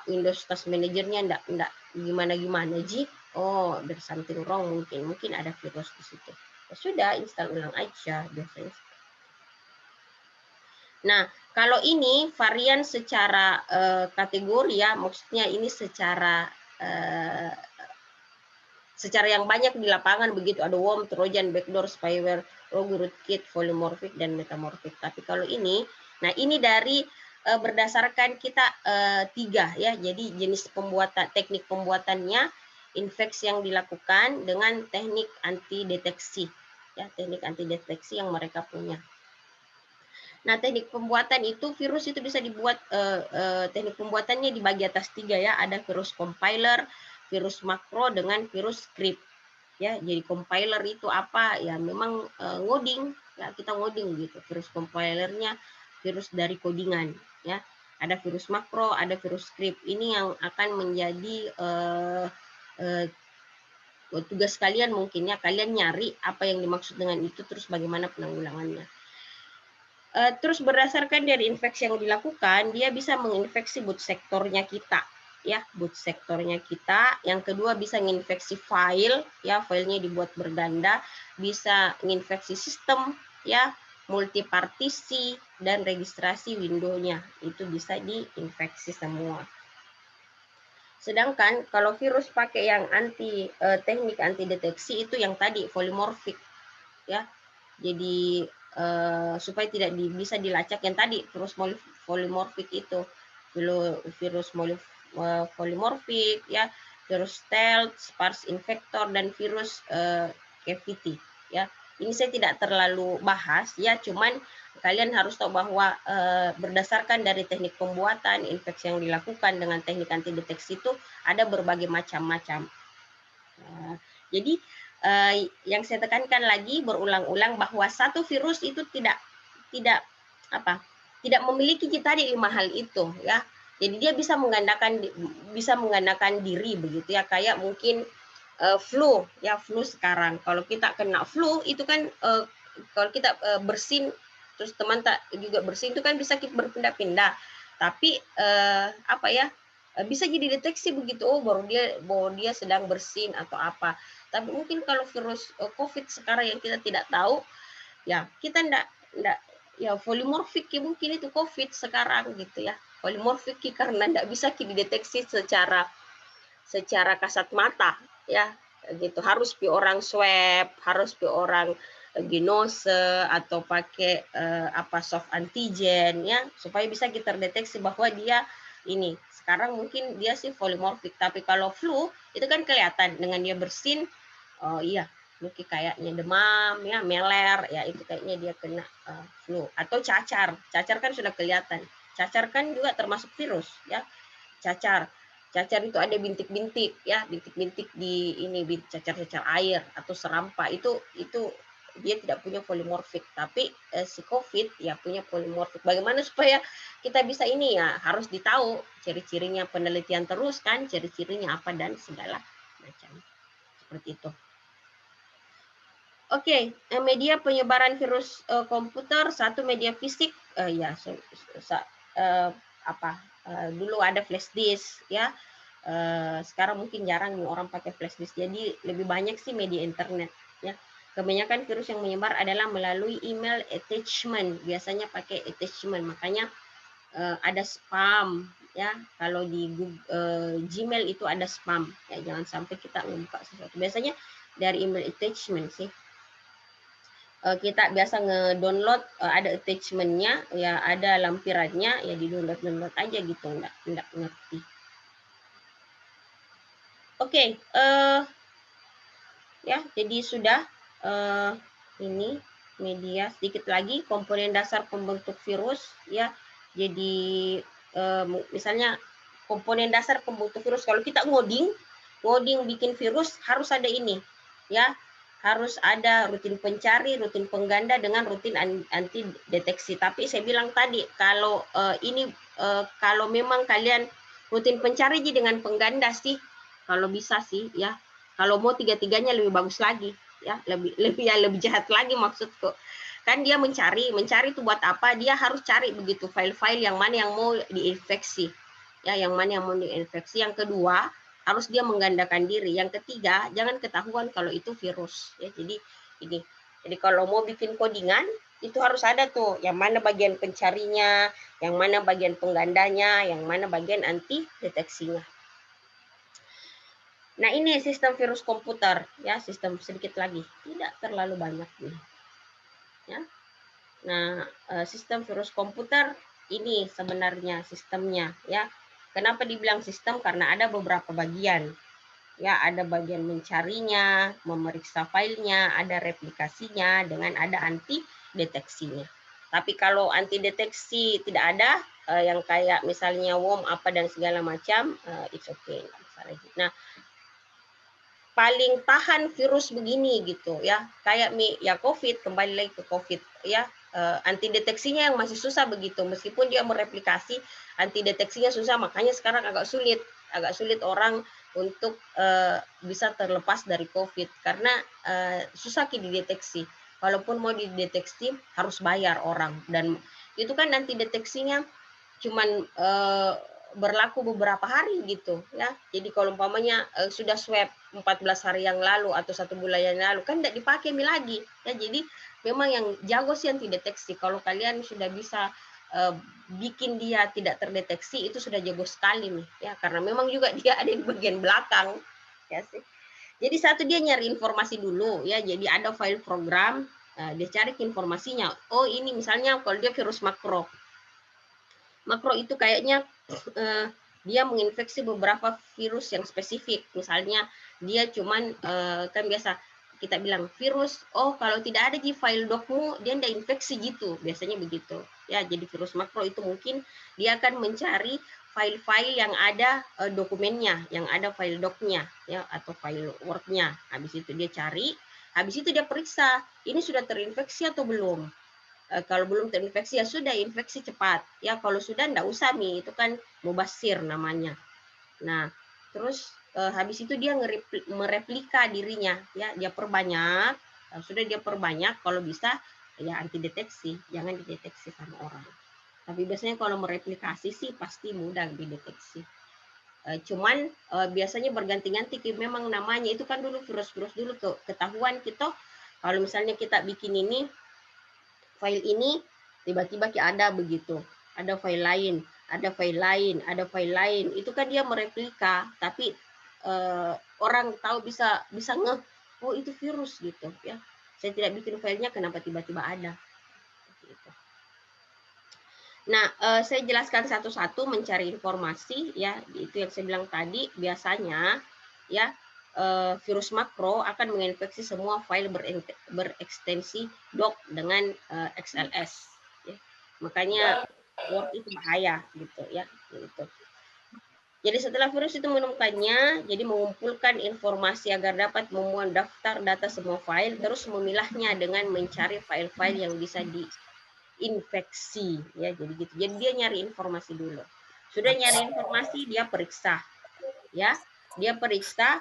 Windows Task Manager-nya enggak gimana-gimana, Ji. Oh, there's something wrong, mungkin ada virus di situ. Ya sudah, install ulang aja biasanya. Nah, kalau ini varian secara kategori, ya, maksudnya ini secara yang banyak di lapangan, begitu. Ada worm, trojan, backdoor, spyware, rogue, rootkit, polymorphic, dan metamorphic. Tapi kalau ini, nah ini dari berdasarkan kita 3, ya. Jadi jenis pembuatan, teknik pembuatannya, infeksi yang dilakukan dengan teknik anti deteksi, ya, teknik anti deteksi yang mereka punya. Nah, teknik pembuatan itu, virus itu bisa dibuat, teknik pembuatannya dibagi atas 3, ya. Ada virus compiler, virus makro, dengan virus script, ya. Jadi compiler itu apa? Ya memang ngoding, ya, kita ngoding gitu. Virus compilernya virus dari codingan, ya. Ada virus makro, ada virus script. Ini yang akan menjadi tugas kalian mungkin, ya. Kalian nyari apa yang dimaksud dengan itu, terus bagaimana penanggulangannya. Terus berdasarkan dari infeksi yang dilakukan, dia bisa menginfeksi boot sektornya kita, ya, boot sektornya kita. Yang kedua bisa menginfeksi file, ya, filenya dibuat berganda, bisa menginfeksi sistem, ya, multipartisi, dan registrasi window-nya, itu bisa diinfeksi semua. Sedangkan kalau virus pakai yang teknik anti deteksi itu yang tadi polymorphic, ya. Jadi supaya tidak bisa dilacak yang tadi virus polymorphic itu, virus polymorphic, ya, virus stealth, sparse infector, dan virus cavity, ya. Ini saya tidak terlalu bahas, ya, cuman kalian harus tahu bahwa berdasarkan dari teknik pembuatan, infeksi yang dilakukan dengan teknik anti deteksi itu ada berbagai macam-macam. Jadi yang saya tekankan lagi berulang-ulang bahwa satu virus itu tidak memiliki kita di 5 hal itu, ya. Jadi dia bisa menggandakan diri, begitu, ya. Kayak mungkin flu ya, flu sekarang. Kalau kita kena flu itu kan kalau kita bersin terus teman tak juga bersin itu kan bisa kita berpindah-pindah. Tapi apa ya? Bisa jadi deteksi begitu, oh bahwa dia sedang bersin atau apa. Tapi mungkin kalau virus COVID sekarang yang kita tidak tahu, ya kita enggak ya polimorfik ya mungkin itu COVID sekarang gitu ya. Polimorfik karena enggak bisa dideteksi secara kasat mata ya gitu, harus pi orang swab, harus pi orang genose atau pakai apa soft antigen ya supaya bisa kita deteksi bahwa dia ini sekarang mungkin dia sih polimorfik. Tapi kalau flu itu kan kelihatan dengan dia bersin, oh iya mungkin kayaknya demam ya, meler ya, itu kayaknya dia kena flu. Atau cacar kan sudah kelihatan, cacar kan juga termasuk virus ya. Cacar itu ada bintik-bintik ya, bintik-bintik di ini, cacar-cacar air atau serampa, itu dia tidak punya polimorfik. Tapi si COVID ya punya polimorfik. Bagaimana supaya kita bisa ini ya, harus ditahu ciri-cirinya, penelitian terus kan, ciri-cirinya apa dan segala macam seperti itu. Oke, media penyebaran virus komputer, satu media fisik ya dulu ada flash disk ya. Sekarang mungkin jarang nih orang pakai flash disk, jadi lebih banyak sih media internet ya. Kebanyakan virus yang menyebar adalah melalui email attachment, biasanya pakai attachment, makanya ada spam ya. Kalau di Gmail itu ada spam ya, jangan sampai kita membuka sesuatu, biasanya dari email attachment sih. Kita biasa ngedownload ada attachment-nya ya, ada lampirannya ya, di download aja gitu, enggak ngerti. Oke, ya jadi sudah ini media. Sedikit lagi komponen dasar pembentuk virus ya. Jadi misalnya komponen dasar pembentuk virus, kalau kita ngoding bikin virus harus ada ini ya, harus ada rutin pencari, rutin pengganda dengan rutin anti deteksi. Tapi saya bilang tadi kalau kalau memang kalian rutin pencari dengan pengganda sih kalau bisa sih ya. Kalau mau tiga-tiganya lebih bagus lagi ya, lebih jahat lagi maksudku. Kan dia mencari itu buat apa? Dia harus cari begitu file-file yang mana yang mau diinfeksi. Ya, yang mana yang mau diinfeksi. Yang kedua, harus dia menggandakan diri. Yang ketiga, jangan ketahuan kalau itu virus ya. Jadi kalau mau bikin codingan itu harus ada tuh yang mana bagian pencarinya, yang mana bagian penggandanya, yang mana bagian anti deteksinya. Nah, ini sistem virus komputer ya, sistem sedikit lagi, tidak terlalu banyak nih. Ya. Nah, sistem virus komputer ini sebenarnya sistemnya ya. Kenapa dibilang sistem? Karena ada beberapa bagian. Ya, ada bagian mencarinya, memeriksa filenya, ada replikasinya, dengan ada anti deteksinya. Tapi kalau anti deteksi tidak ada, yang kayak misalnya worm apa dan segala macam, it's okay. Nah, paling tahan virus begini gitu ya, kayak ya COVID, kembali lagi ke COVID ya, anti deteksinya yang masih susah begitu, meskipun dia mereplikasi, anti deteksinya susah, makanya sekarang agak sulit orang untuk bisa terlepas dari COVID, karena susah dideteksi. Walaupun mau dideteksi harus bayar orang, dan itu kan anti deteksinya cuman berlaku beberapa hari gitu ya. Jadi kalau umpamanya sudah swab 14 hari yang lalu atau 1 bulan yang lalu kan tidak dipakai lagi ya. Jadi memang yang jago sih anti deteksi. Kalau kalian sudah bisa bikin dia tidak terdeteksi, itu sudah jago sekali nih ya, karena memang juga dia ada di bagian belakang ya sih. Jadi satu, dia nyari informasi dulu ya. Jadi ada file program, dia cari informasinya. Oh, ini misalnya kalau dia virus makro itu kayaknya dia menginfeksi beberapa virus yang spesifik. Misalnya dia cuman kan biasa kita bilang virus, oh kalau tidak ada di file docmu dia tidak infeksi gitu, biasanya begitu ya. Jadi virus makro itu mungkin dia akan mencari file-file yang ada dokumennya, yang ada file docnya ya, atau file wordnya. Habis itu dia cari, habis itu dia periksa ini sudah terinfeksi atau belum. Kalau belum terinfeksi ya sudah, infeksi cepat ya. Kalau sudah enggak usah itu kan mubasir namanya. Nah, terus habis itu dia mereplika dirinya, ya dia perbanyak. Sudah dia perbanyak, kalau bisa ya anti deteksi, jangan dideteksi sama orang. Tapi biasanya kalau mereplikasi sih pasti mudah dideteksi. Cuman biasanya berganti-ganti, memang namanya itu kan dulu virus-virus dulu ketahuan kita. Kalau misalnya kita bikin ini file ini, tiba-tiba ada begitu, ada file lain, ada file lain, ada file lain, itu kan dia mereplika, tapi orang tahu bisa ngeh, oh itu virus gitu ya. Saya tidak bikin filenya, kenapa tiba-tiba ada? Gitu. Nah, saya jelaskan satu-satu mencari informasi ya, itu yang saya bilang tadi. Biasanya ya virus makro akan menginfeksi semua file berekstensi doc dengan XLS. Ya. Makanya Word itu bahaya gitu ya. Gitu. Jadi setelah virus itu menemukannya, jadi mengumpulkan informasi agar dapat memuat daftar data semua file, terus memilahnya dengan mencari file-file yang bisa diinfeksi ya, jadi gitu. Jadi dia nyari informasi dulu. Sudah nyari informasi, dia periksa ya, dia periksa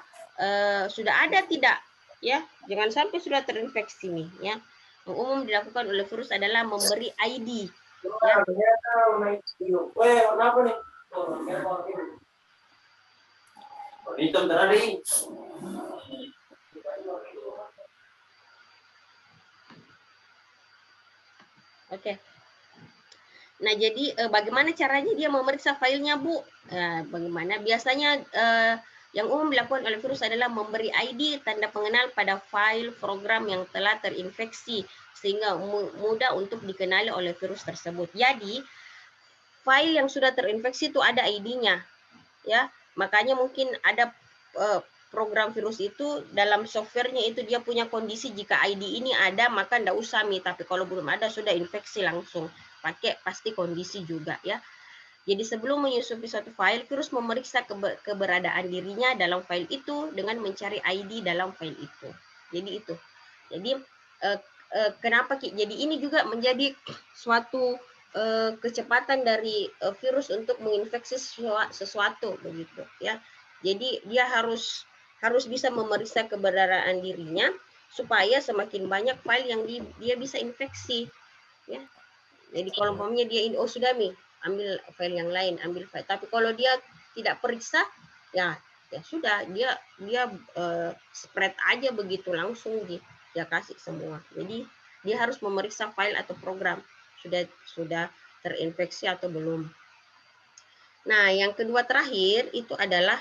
sudah ada tidak ya, jangan sampai sudah terinfeksi nih ya. Yang umum dilakukan oleh virus adalah memberi ID ya. Oke. Nah, jadi bagaimana caranya dia memeriksa filenya, Bu? Bagaimana? Biasanya yang umum dilakukan oleh virus adalah memberi ID tanda pengenal pada file program yang telah terinfeksi sehingga mudah untuk dikenali oleh virus tersebut. Jadi, file yang sudah terinfeksi itu ada ID-nya, ya. Makanya mungkin ada program virus itu dalam softwarenya itu dia punya kondisi jika ID ini ada maka ndak usah tapi kalau belum ada sudah infeksi langsung. Pakai pasti kondisi juga ya. Jadi sebelum menyusupi suatu file, virus memeriksa keberadaan dirinya dalam file itu dengan mencari ID dalam file itu. Jadi itu. Jadi kenapa jadi ini juga menjadi suatu kecepatan dari virus untuk menginfeksi sesuatu begitu ya. Jadi dia harus bisa memeriksa keberadaan dirinya supaya semakin banyak file yang dia bisa infeksi ya. Jadi kalau umpamanya dia ini, oh sudah ambil file yang lain, ambil file. Tapi kalau dia tidak periksa, ya sudah dia spread aja begitu langsung dia kasih semua. Jadi dia harus memeriksa file atau program sudah terinfeksi atau belum. Nah, yang kedua terakhir itu adalah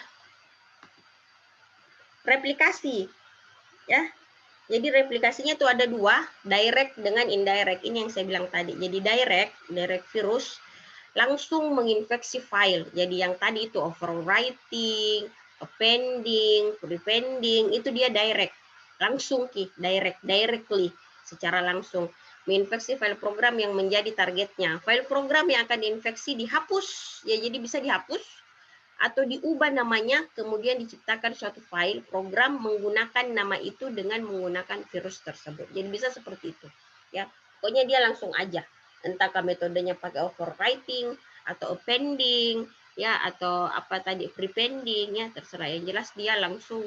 replikasi, ya. Jadi replikasinya itu ada dua, direct dengan indirect. Ini yang saya bilang tadi. Jadi direct virus langsung menginfeksi file. Jadi yang tadi itu overwriting, appending, prepending, itu dia direct. Langsung directly, secara langsung. Menginfeksi file program yang menjadi targetnya. File program yang akan diinfeksi dihapus, ya jadi bisa dihapus atau diubah namanya, kemudian diciptakan suatu file program menggunakan nama itu dengan menggunakan virus tersebut. Jadi bisa seperti itu ya. Pokoknya dia langsung aja, entahkah metodenya pakai overwriting atau appending ya, atau apa tadi prepending ya, terserah. Yang jelas dia langsung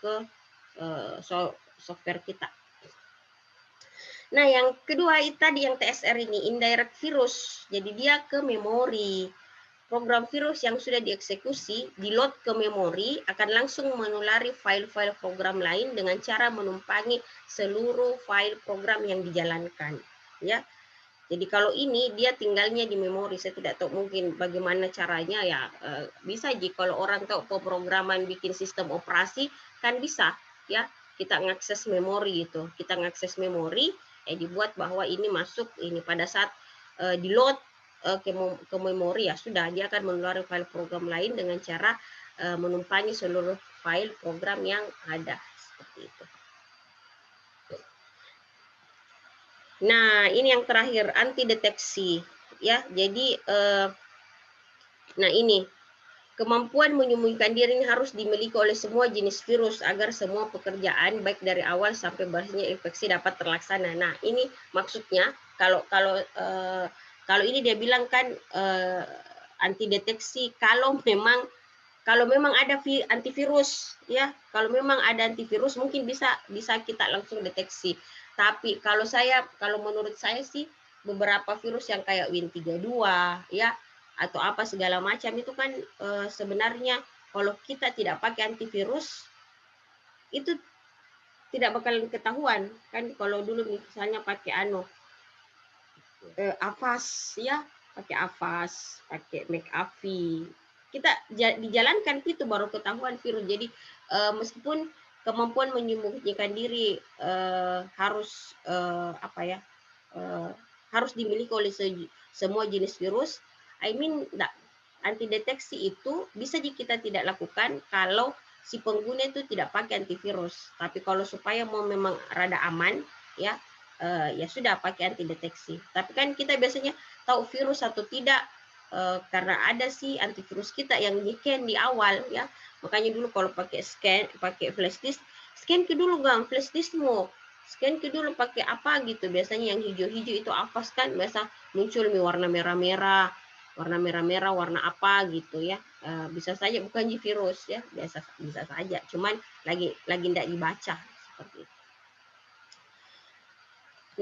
ke software kita. Nah, yang kedua itu tadi yang TSR ini, indirect virus. Jadi dia ke memori. Program virus yang sudah dieksekusi, di-load ke memori, akan langsung menulari file-file program lain dengan cara menumpangi seluruh file program yang dijalankan. Ya, jadi kalau ini dia tinggalnya di memori. Saya tidak tahu mungkin bagaimana caranya ya. Bisa jika kalau orang tahu pemrograman bikin sistem operasi kan bisa ya. Kita ngakses memori itu. Kita ngakses memori, dibuat bahwa ini masuk ini pada saat di-load ke memori ya sudah dia akan menulari file program lain dengan cara menumpangi seluruh file program yang ada seperti itu. Nah, ini yang terakhir anti deteksi ya. Jadi nah ini kemampuan menyembunyikan diri ini harus dimiliki oleh semua jenis virus agar semua pekerjaan baik dari awal sampai berakhirnya infeksi dapat terlaksana. Nah, ini maksudnya kalau ini dia bilang kan anti deteksi kalau memang kalau memang ada antivirus ya, kalau memang ada antivirus mungkin bisa kita langsung deteksi. Tapi kalau menurut saya sih beberapa virus yang kayak Win32 ya atau apa segala macam itu kan sebenarnya kalau kita tidak pakai antivirus itu tidak bakalan ketahuan kan. Kalau dulu misalnya pakai Avast ya, pakai Avast, pakai McAfee, kita dijalankan itu baru ketahuan virus. Jadi meskipun kemampuan menyembunyikan diri harus harus dimiliki oleh semua jenis virus. Anti deteksi itu bisa kita tidak lakukan kalau si pengguna itu tidak pakai antivirus. Tapi kalau supaya mau memang rada aman ya, ya sudah pakai anti deteksi. Tapi kan kita biasanya tahu virus atau tidak karena ada sih antivirus kita yang di-scan di awal ya. Makanya dulu kalau pakai flash disk, scan ke dulu gang flash diskmu, scan ke dulu pakai apa gitu. Biasanya yang hijau-hijau itu apa kan, biasa muncul warna merah-merah, warna apa gitu ya. Bisa saja bukan virus ya, bisa saja, cuman lagi tidak dibaca seperti itu.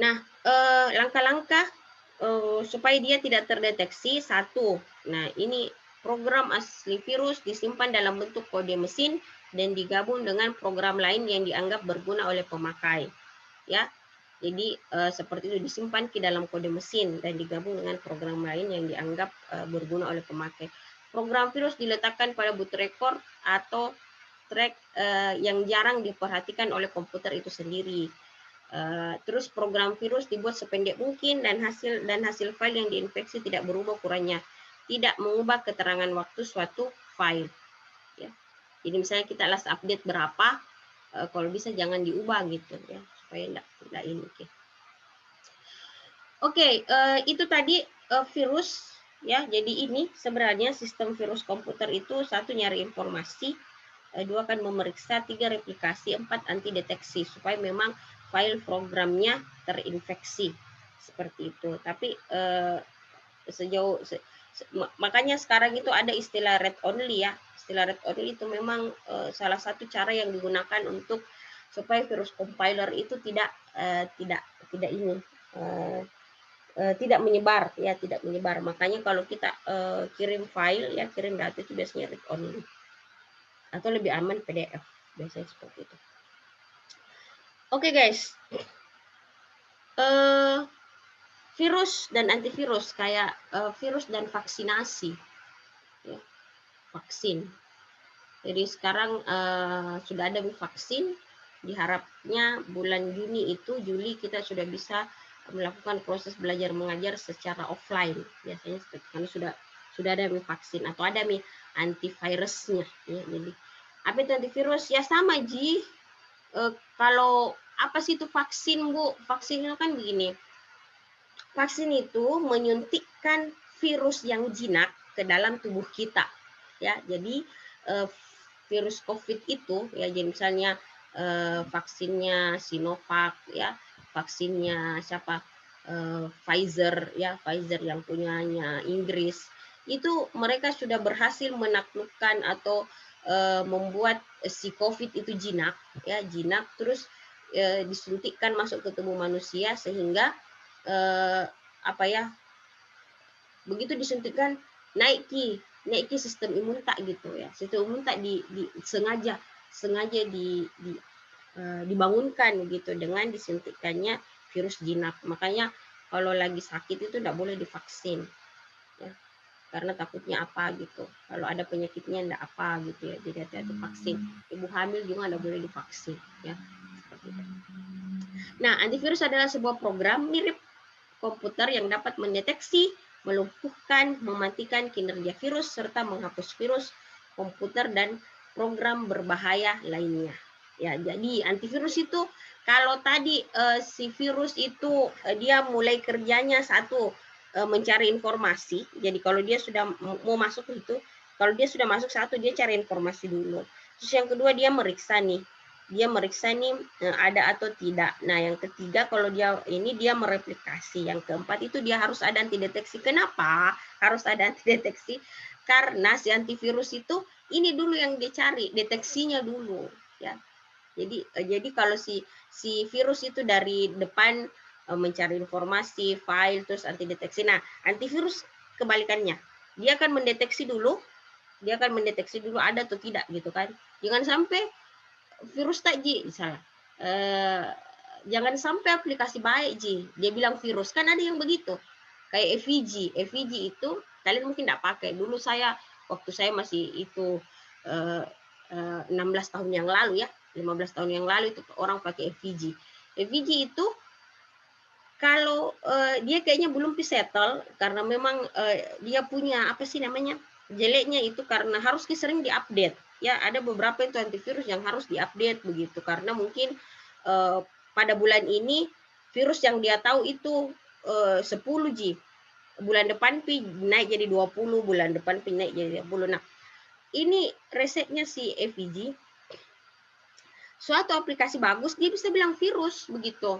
Nah, langkah-langkah supaya dia tidak terdeteksi. Satu, nah ini program asli virus disimpan dalam bentuk kode mesin dan digabung dengan program lain yang dianggap berguna oleh pemakai. Ya, jadi seperti itu, disimpan ke dalam kode mesin dan digabung dengan program lain yang dianggap berguna oleh pemakai. Program virus diletakkan pada boot record atau track yang jarang diperhatikan oleh komputer itu sendiri. Terus program virus dibuat sependek mungkin dan hasil file yang diinfeksi tidak berubah ukurannya, tidak mengubah keterangan waktu suatu file. Ya. Jadi misalnya kita last update berapa, kalau bisa jangan diubah gitu ya, supaya tidak ini. Oke, itu tadi virus ya. Jadi ini sebenarnya sistem virus komputer itu: satu, nyari informasi, dua, kan memeriksa, tiga, replikasi, empat, anti deteksi supaya memang file programnya terinfeksi seperti itu. Tapi makanya sekarang itu ada istilah read only ya. Istilah read only itu memang salah satu cara yang digunakan untuk supaya virus compiler itu tidak tidak menyebar ya, tidak menyebar. Makanya kalau kita kirim file ya, kirim data itu biasanya read only atau lebih aman PDF, biasanya seperti itu. Oke guys, virus dan antivirus kayak virus dan vaksinasi ya, vaksin. Jadi sekarang sudah ada vaksin, diharapnya bulan Juli kita sudah bisa melakukan proses belajar mengajar secara offline biasanya, karena sudah ada vaksin atau ada antivirusnya ya. Jadi apa itu antivirus ya, sama Ji. Kalau apa sih itu vaksin, Bu? Vaksin itu kan begini. Vaksin itu menyuntikkan virus yang jinak ke dalam tubuh kita. Ya, jadi virus COVID itu ya, jadi misalnya vaksinnya Sinovac ya, vaksinnya siapa? Pfizer ya, Pfizer yang punyanya Inggris. Itu mereka sudah berhasil menaklukkan atau membuat si COVID itu jinak ya, jinak, terus disuntikkan masuk ke tubuh manusia sehingga begitu disuntikkan naik sistem imun tak gitu ya. Sistem imun tak sengaja dibangunkan gitu dengan disuntikannya virus jinak. Makanya kalau lagi sakit itu tidak boleh divaksin ya, karena takutnya apa gitu, kalau ada penyakitnya enggak apa gitu ya. Jadi hati-hati vaksin. Ibu hamil juga enggak boleh divaksin ya, seperti itu. Nah, antivirus adalah sebuah program mirip komputer yang dapat mendeteksi, melumpuhkan, mematikan kinerja virus serta menghapus virus komputer dan program berbahaya lainnya. Ya, jadi antivirus itu kalau tadi si virus itu dia mulai kerjanya satu, mencari informasi. Jadi kalau dia sudah mau masuk itu, kalau dia sudah masuk satu, dia cari informasi dulu. Terus yang kedua dia meriksa nih, dia meriksa nih ada atau tidak. Nah, yang ketiga kalau dia mereplikasi. Yang keempat itu dia harus ada antideteksi. Kenapa harus ada antideteksi? Karena si antivirus itu ini dulu yang dia cari, deteksinya dulu, ya. Jadi kalau si virus itu dari depan mencari informasi, file, terus antideteksi. Nah, antivirus kebalikannya. Dia akan mendeteksi dulu, ada atau tidak gitu kan. Jangan sampai virus tak ji misalnya jangan sampai aplikasi baik ji dia bilang virus, kan ada yang begitu kayak EVG itu kalian mungkin tidak pakai. Dulu waktu saya masih itu 16 tahun yang lalu ya, 15 tahun yang lalu itu orang pakai EVG itu kalau dia kayaknya belum settle karena memang dia punya apa sih namanya jeleknya itu karena harus sering diupdate ya. Ada beberapa itu antivirus yang harus diupdate begitu karena mungkin pada bulan ini virus yang dia tahu itu 10 G, bulan depan naik jadi 20, bulan depan naik jadi 20. Nah, ini resepnya si EVG. Suatu aplikasi bagus dia bisa bilang virus begitu.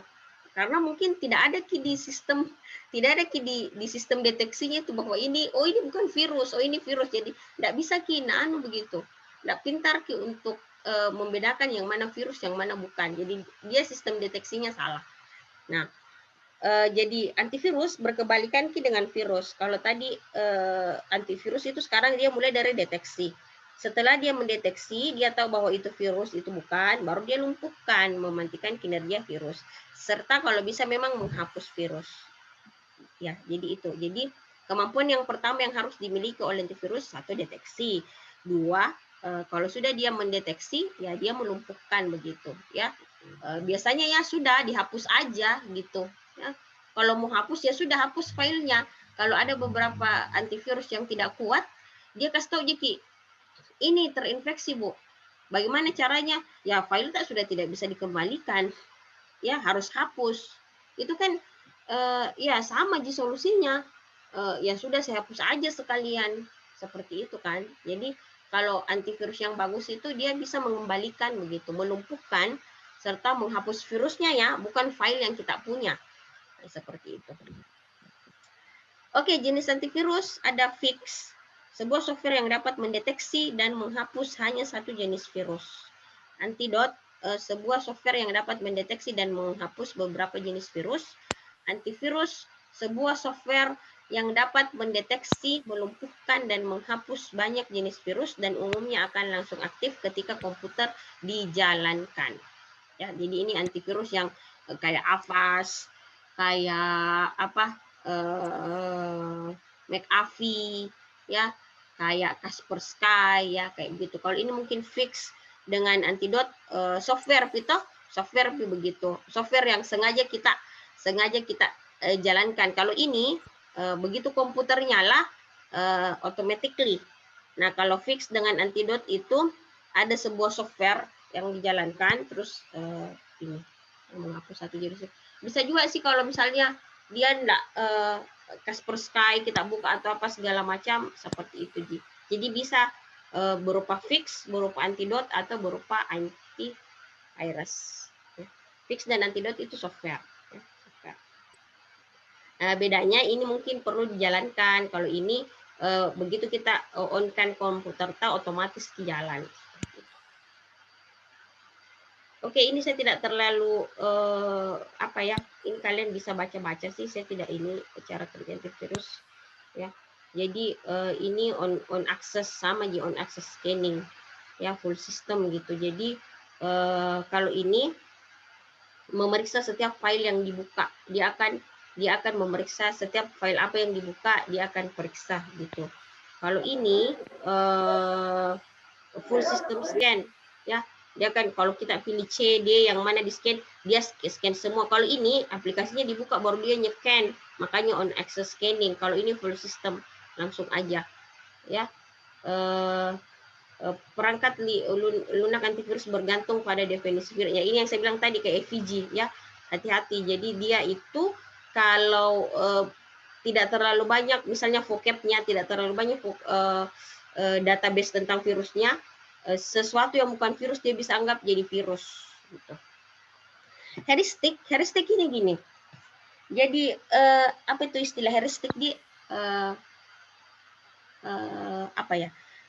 Karena mungkin tidak ada di sistem di sistem deteksinya itu bahwa ini bukan virus, ini virus. Jadi tidak bisa begitu. Tidak pintar untuk membedakan yang mana virus, yang mana bukan. Jadi dia sistem deteksinya salah. Nah, jadi antivirus berkebalikan dengan virus. Kalau tadi antivirus itu sekarang dia mulai dari deteksi. Setelah dia mendeteksi, dia tahu bahwa itu virus, itu bukan, baru dia lumpuhkan, mematikan kinerja virus. Serta kalau bisa memang menghapus virus. Ya, jadi itu. Jadi kemampuan yang pertama yang harus dimiliki oleh antivirus, satu deteksi. Dua, kalau sudah dia mendeteksi, ya dia melumpuhkan begitu. Ya, biasanya ya sudah dihapus aja gitu. Ya. Kalau mau hapus ya sudah hapus filenya. Kalau ada beberapa antivirus yang tidak kuat, dia kasih tahu Jeki, ini terinfeksi Bu. Bagaimana caranya? Ya file sudah tidak bisa dikembalikan. Ya harus hapus. Itu kan ya sama aja solusinya. Ya sudah saya hapus aja sekalian. Seperti itu kan. Jadi kalau antivirus yang bagus itu dia bisa mengembalikan begitu, melumpuhkan serta menghapus virusnya ya, bukan file yang kita punya. Nah, seperti itu. Oke, jenis antivirus ada Fix, sebuah software yang dapat mendeteksi dan menghapus hanya satu jenis virus. Antidot, sebuah software yang dapat mendeteksi dan menghapus beberapa jenis virus. Antivirus, sebuah software yang dapat mendeteksi, melumpuhkan, dan menghapus banyak jenis virus dan umumnya akan langsung aktif ketika komputer dijalankan. Ya, jadi ini antivirus yang kayak Avast, kayak apa, McAfee, ya, kayak Kaspersky, ya, kayak begitu. Kalau ini mungkin Fix dengan Antidot software, software begitu, software yang sengaja kita jalankan. Kalau ini begitu komputer nyala automatically. Nah, kalau Fix dengan Antidot itu ada sebuah software yang dijalankan terus ini menghapus satu jenis. Bisa juga sih kalau misalnya dia enggak Kaspersky kita buka atau apa segala macam seperti itu. Jadi bisa berupa Fix, berupa Antidot atau berupa antivirus. Fix dan Antidot itu software. Bedanya ini mungkin perlu dijalankan. Kalau ini begitu kita on-kan komputer otomatis jalan. Oke, ini saya tidak terlalu apa ya, ini kalian bisa baca-baca sih, saya tidak ini cara kerja antivirus ya. Jadi ini on access sama di on access scanning ya, full system gitu. Jadi kalau ini memeriksa setiap file yang dibuka, dia akan memeriksa setiap file apa yang dibuka, dia akan periksa gitu. Kalau ini full system scan ya, dia kan kalau kita pilih C, D yang mana di scan, dia scan semua. Kalau ini aplikasinya dibuka baru dia nge-scan, makanya on access scanning. Kalau ini full system langsung aja ya. Perangkat lunak antivirus bergantung pada definisi virus. Ya, ini yang saya bilang tadi kayak EVG ya, hati-hati. Jadi dia itu kalau tidak terlalu banyak, misalnya vocabnya tidak terlalu banyak database tentang virusnya, sesuatu yang bukan virus dia bisa anggap jadi virus. Gitu. Heuristik ini gini. Jadi apa itu istilah heuristik di apa ya?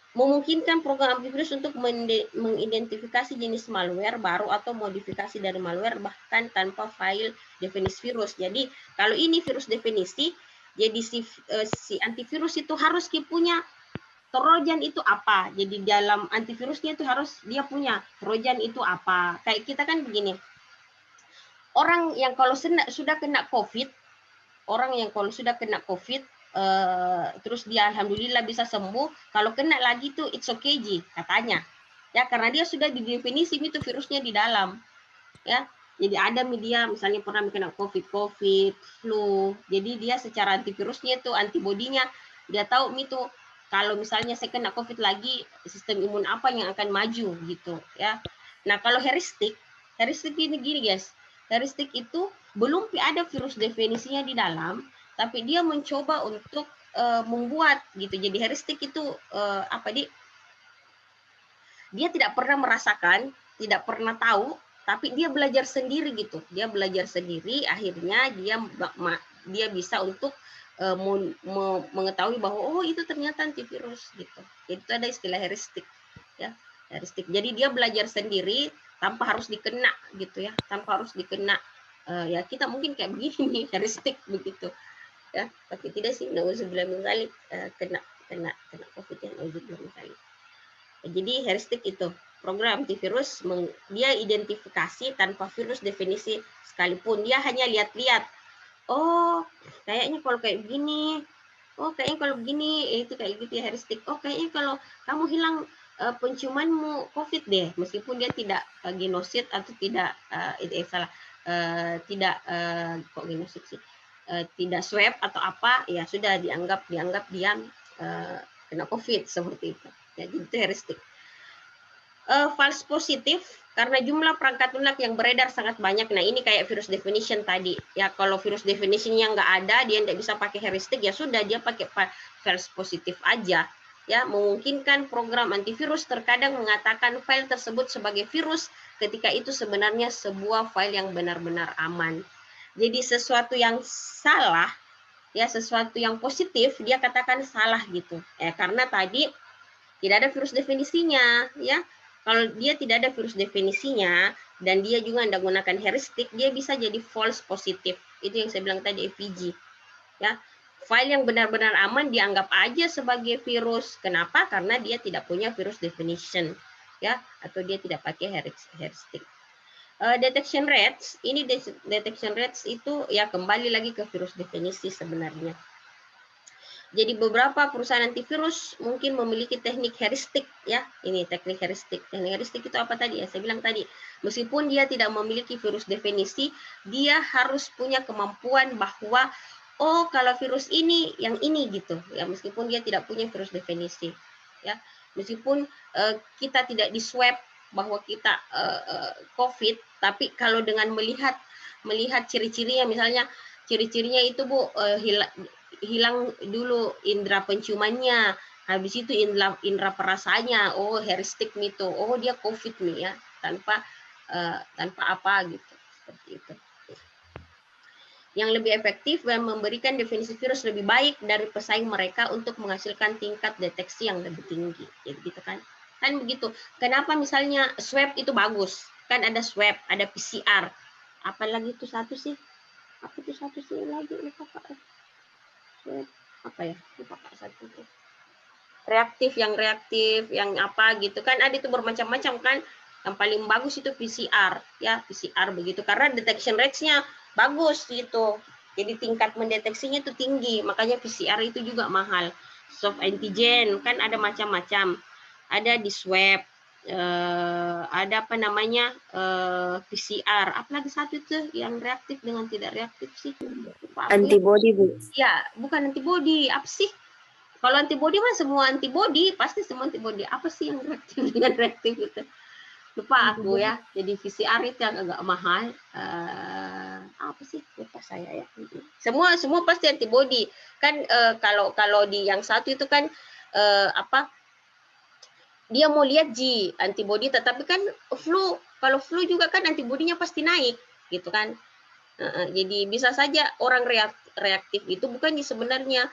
Memungkinkan program antivirus untuk mengidentifikasi jenis malware baru atau modifikasi dari malware bahkan tanpa file definisi virus. Jadi kalau ini virus definisi, jadi si antivirus itu harus punya Trojan itu apa. Jadi dalam antivirusnya itu harus dia punya Trojan itu apa. Kayak kita kan begini, orang yang kalau sudah kena COVID, terus dia alhamdulillah bisa sembuh, kalau kena lagi tuh it's okay Ji, katanya. Ya, karena dia sudah didefinisi itu virusnya di dalam. Ya. Jadi ada media misalnya pernah kena COVID, flu. Jadi dia secara antivirusnya itu antibodinya dia tahu itu kalau misalnya saya kena COVID lagi, sistem imun apa yang akan maju gitu ya. Nah, kalau heuristik ini gini guys. Heuristik itu belum ada virus definisinya di dalam, tapi dia mencoba untuk membuat gitu. Jadi heuristik itu dia tidak pernah merasakan, tidak pernah tahu, tapi dia belajar sendiri gitu. Dia belajar sendiri, akhirnya dia bisa untuk mengetahui bahwa oh itu ternyata antivirus gitu. Itu ada istilah heuristik ya, heuristik. Jadi dia belajar sendiri tanpa harus dikena gitu ya, tanpa harus dikena ya kita mungkin kayak begini nih heuristik begitu ya, tapi tidak sih nauzubillah min dzalik kena COVID ya, nauzubillah min dzalik. Jadi heuristik itu program antivirus dia identifikasi tanpa virus definisi sekalipun, dia hanya lihat-lihat. Oh, kayaknya kalau kayak begini, oh kayaknya kalau begini, itu kayak gitu ya heuristik. Oh kayaknya kalau kamu hilang penciumanmu COVID deh, meskipun dia tidak genosid atau tidak kok genosid sih, tidak swab atau apa, ya sudah dianggap dia kena COVID seperti itu. Jadi itu heuristik. False positif karena jumlah perangkat lunak yang beredar sangat banyak. Nah ini kayak virus definition tadi ya, kalau virus definitionnya nggak ada, dia tidak bisa pakai heuristik, ya sudah dia pakai false positif aja ya. Memungkinkan program antivirus terkadang mengatakan file tersebut sebagai virus ketika itu sebenarnya sebuah file yang benar-benar aman. Jadi sesuatu yang salah ya, sesuatu yang positif dia katakan salah gitu karena tadi tidak ada virus definisinya ya. Kalau dia tidak ada virus definisinya dan dia juga tidak menggunakan heuristik, dia bisa jadi false positif. Itu yang saya bilang tadi, FPG. Ya, file yang benar-benar aman dianggap aja sebagai virus. Kenapa? Karena dia tidak punya virus definition, ya, atau dia tidak pakai heuristik. Detection rates, ini detection rates itu ya kembali lagi ke virus definisi sebenarnya. Jadi beberapa perusahaan antivirus mungkin memiliki teknik heuristik ya. Ini teknik heuristik. Teknik heuristik itu apa tadi ya? Saya bilang tadi, meskipun dia tidak memiliki virus definisi, dia harus punya kemampuan bahwa oh kalau virus ini yang ini gitu ya, meskipun dia tidak punya virus definisi ya. Meskipun kita tidak di swab bahwa kita COVID, tapi kalau dengan melihat ciri-cirinya, misalnya ciri-cirinya itu Bu hilang dulu indera penciumannya, habis itu indera perasanya, oh heuristik itu, oh dia COVID nih ya, tanpa apa gitu, seperti itu. Yang lebih efektif dan memberikan definisi virus lebih baik dari pesaing mereka untuk menghasilkan tingkat deteksi yang lebih tinggi. Jadi gitu kan begitu. Kenapa misalnya swab itu bagus? Kan ada swab, ada PCR. Apalagi itu satu sih? Apa itu satu sih lagi? Lupa Pak. Apa ya, lupa Kak satu itu reaktif yang apa gitu kan, ada itu bermacam-macam kan. Yang paling bagus itu PCR ya, PCR begitu, karena detection rates-nya bagus gitu, jadi tingkat mendeteksinya itu tinggi, makanya PCR itu juga mahal. Soft antigen kan ada macam-macam, ada di swab, ada apa namanya PCR, apalagi satu itu yang reaktif dengan tidak reaktif sih, antibody Bu. Ya bukan antibody, apa sih kalau antibody mah semua antibody, pasti semua antibody, apa sih yang reaktif dengan reaktif itu, lupa aku ya. Jadi PCR itu yang agak mahal, apa sih lupa saya ya. Semua pasti antibody kan. Kalau di yang satu itu kan apa dia mau lihat antibody, tetapi kan kalau flu juga kan antibodinya pasti naik, gitu kan. Jadi bisa saja orang reaktif itu bukannya sebenarnya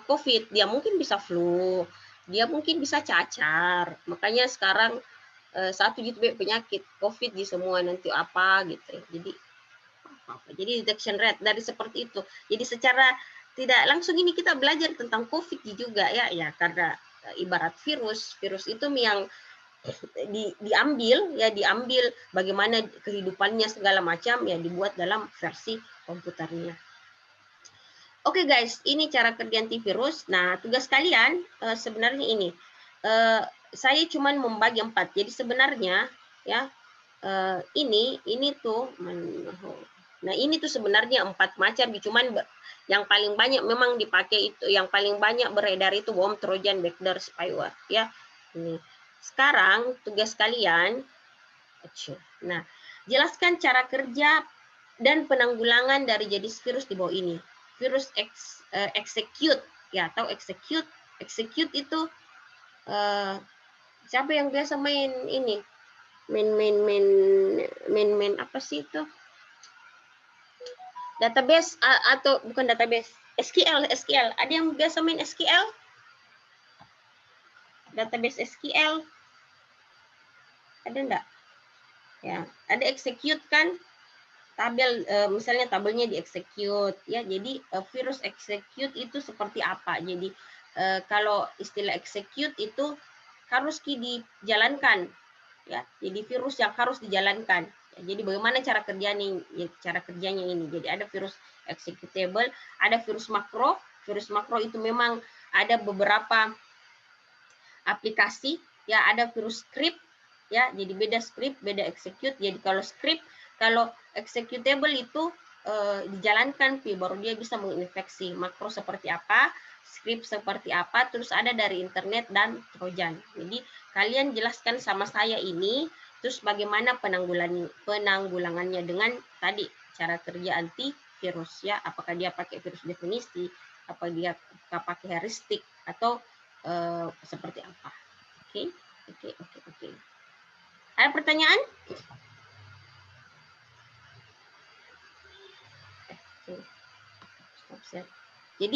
COVID, dia mungkin bisa flu, dia mungkin bisa cacar. Makanya sekarang satu gitu penyakit COVID di semua nanti apa gitu. Jadi detection rate dari seperti itu. Jadi secara tidak langsung ini kita belajar tentang COVID juga ya karena ibarat virus itu yang diambil bagaimana kehidupannya segala macam ya dibuat dalam versi komputernya. Oke guys, ini cara kerja antivirus. Nah, tugas kalian sebenarnya ini saya cuman membagi 4. Jadi sebenarnya ya ini tuh nah ini tuh sebenarnya 4 macam, cuman yang paling banyak memang dipakai itu, yang paling banyak beredar itu worm, trojan, backdoor, spyware ya. Ini. Sekarang tugas kalian, nah jelaskan cara kerja dan penanggulangan dari jenis virus di bawah ini. Virus execute ya, atau execute itu siapa yang biasa main ini? Main apa sih itu? Database atau bukan database, SQL. Ada yang biasa main SQL? Database SQL? Ada enggak? Ya, ada execute kan? Tabel misalnya tabelnya di execute ya. Jadi virus execute itu seperti apa? Jadi kalau istilah execute itu harus dijalankan ya. Jadi virus yang harus dijalankan. Ya, jadi bagaimana cara kerjanya ini? Jadi ada virus executable, ada virus makro. Virus makro itu memang ada beberapa aplikasi ya, ada virus script ya. Jadi beda script, beda execute. Jadi kalau executable itu dijalankan baru dia bisa menginfeksi. Makro seperti apa, script seperti apa, terus ada dari internet dan trojan. Jadi kalian jelaskan sama saya ini, terus bagaimana penanggulangannya dengan tadi cara kerja antivirus ya. Apakah dia pakai virus definisi, apa dia pakai heuristik, atau seperti apa. Oke. Ada pertanyaan? Stop share. Jadi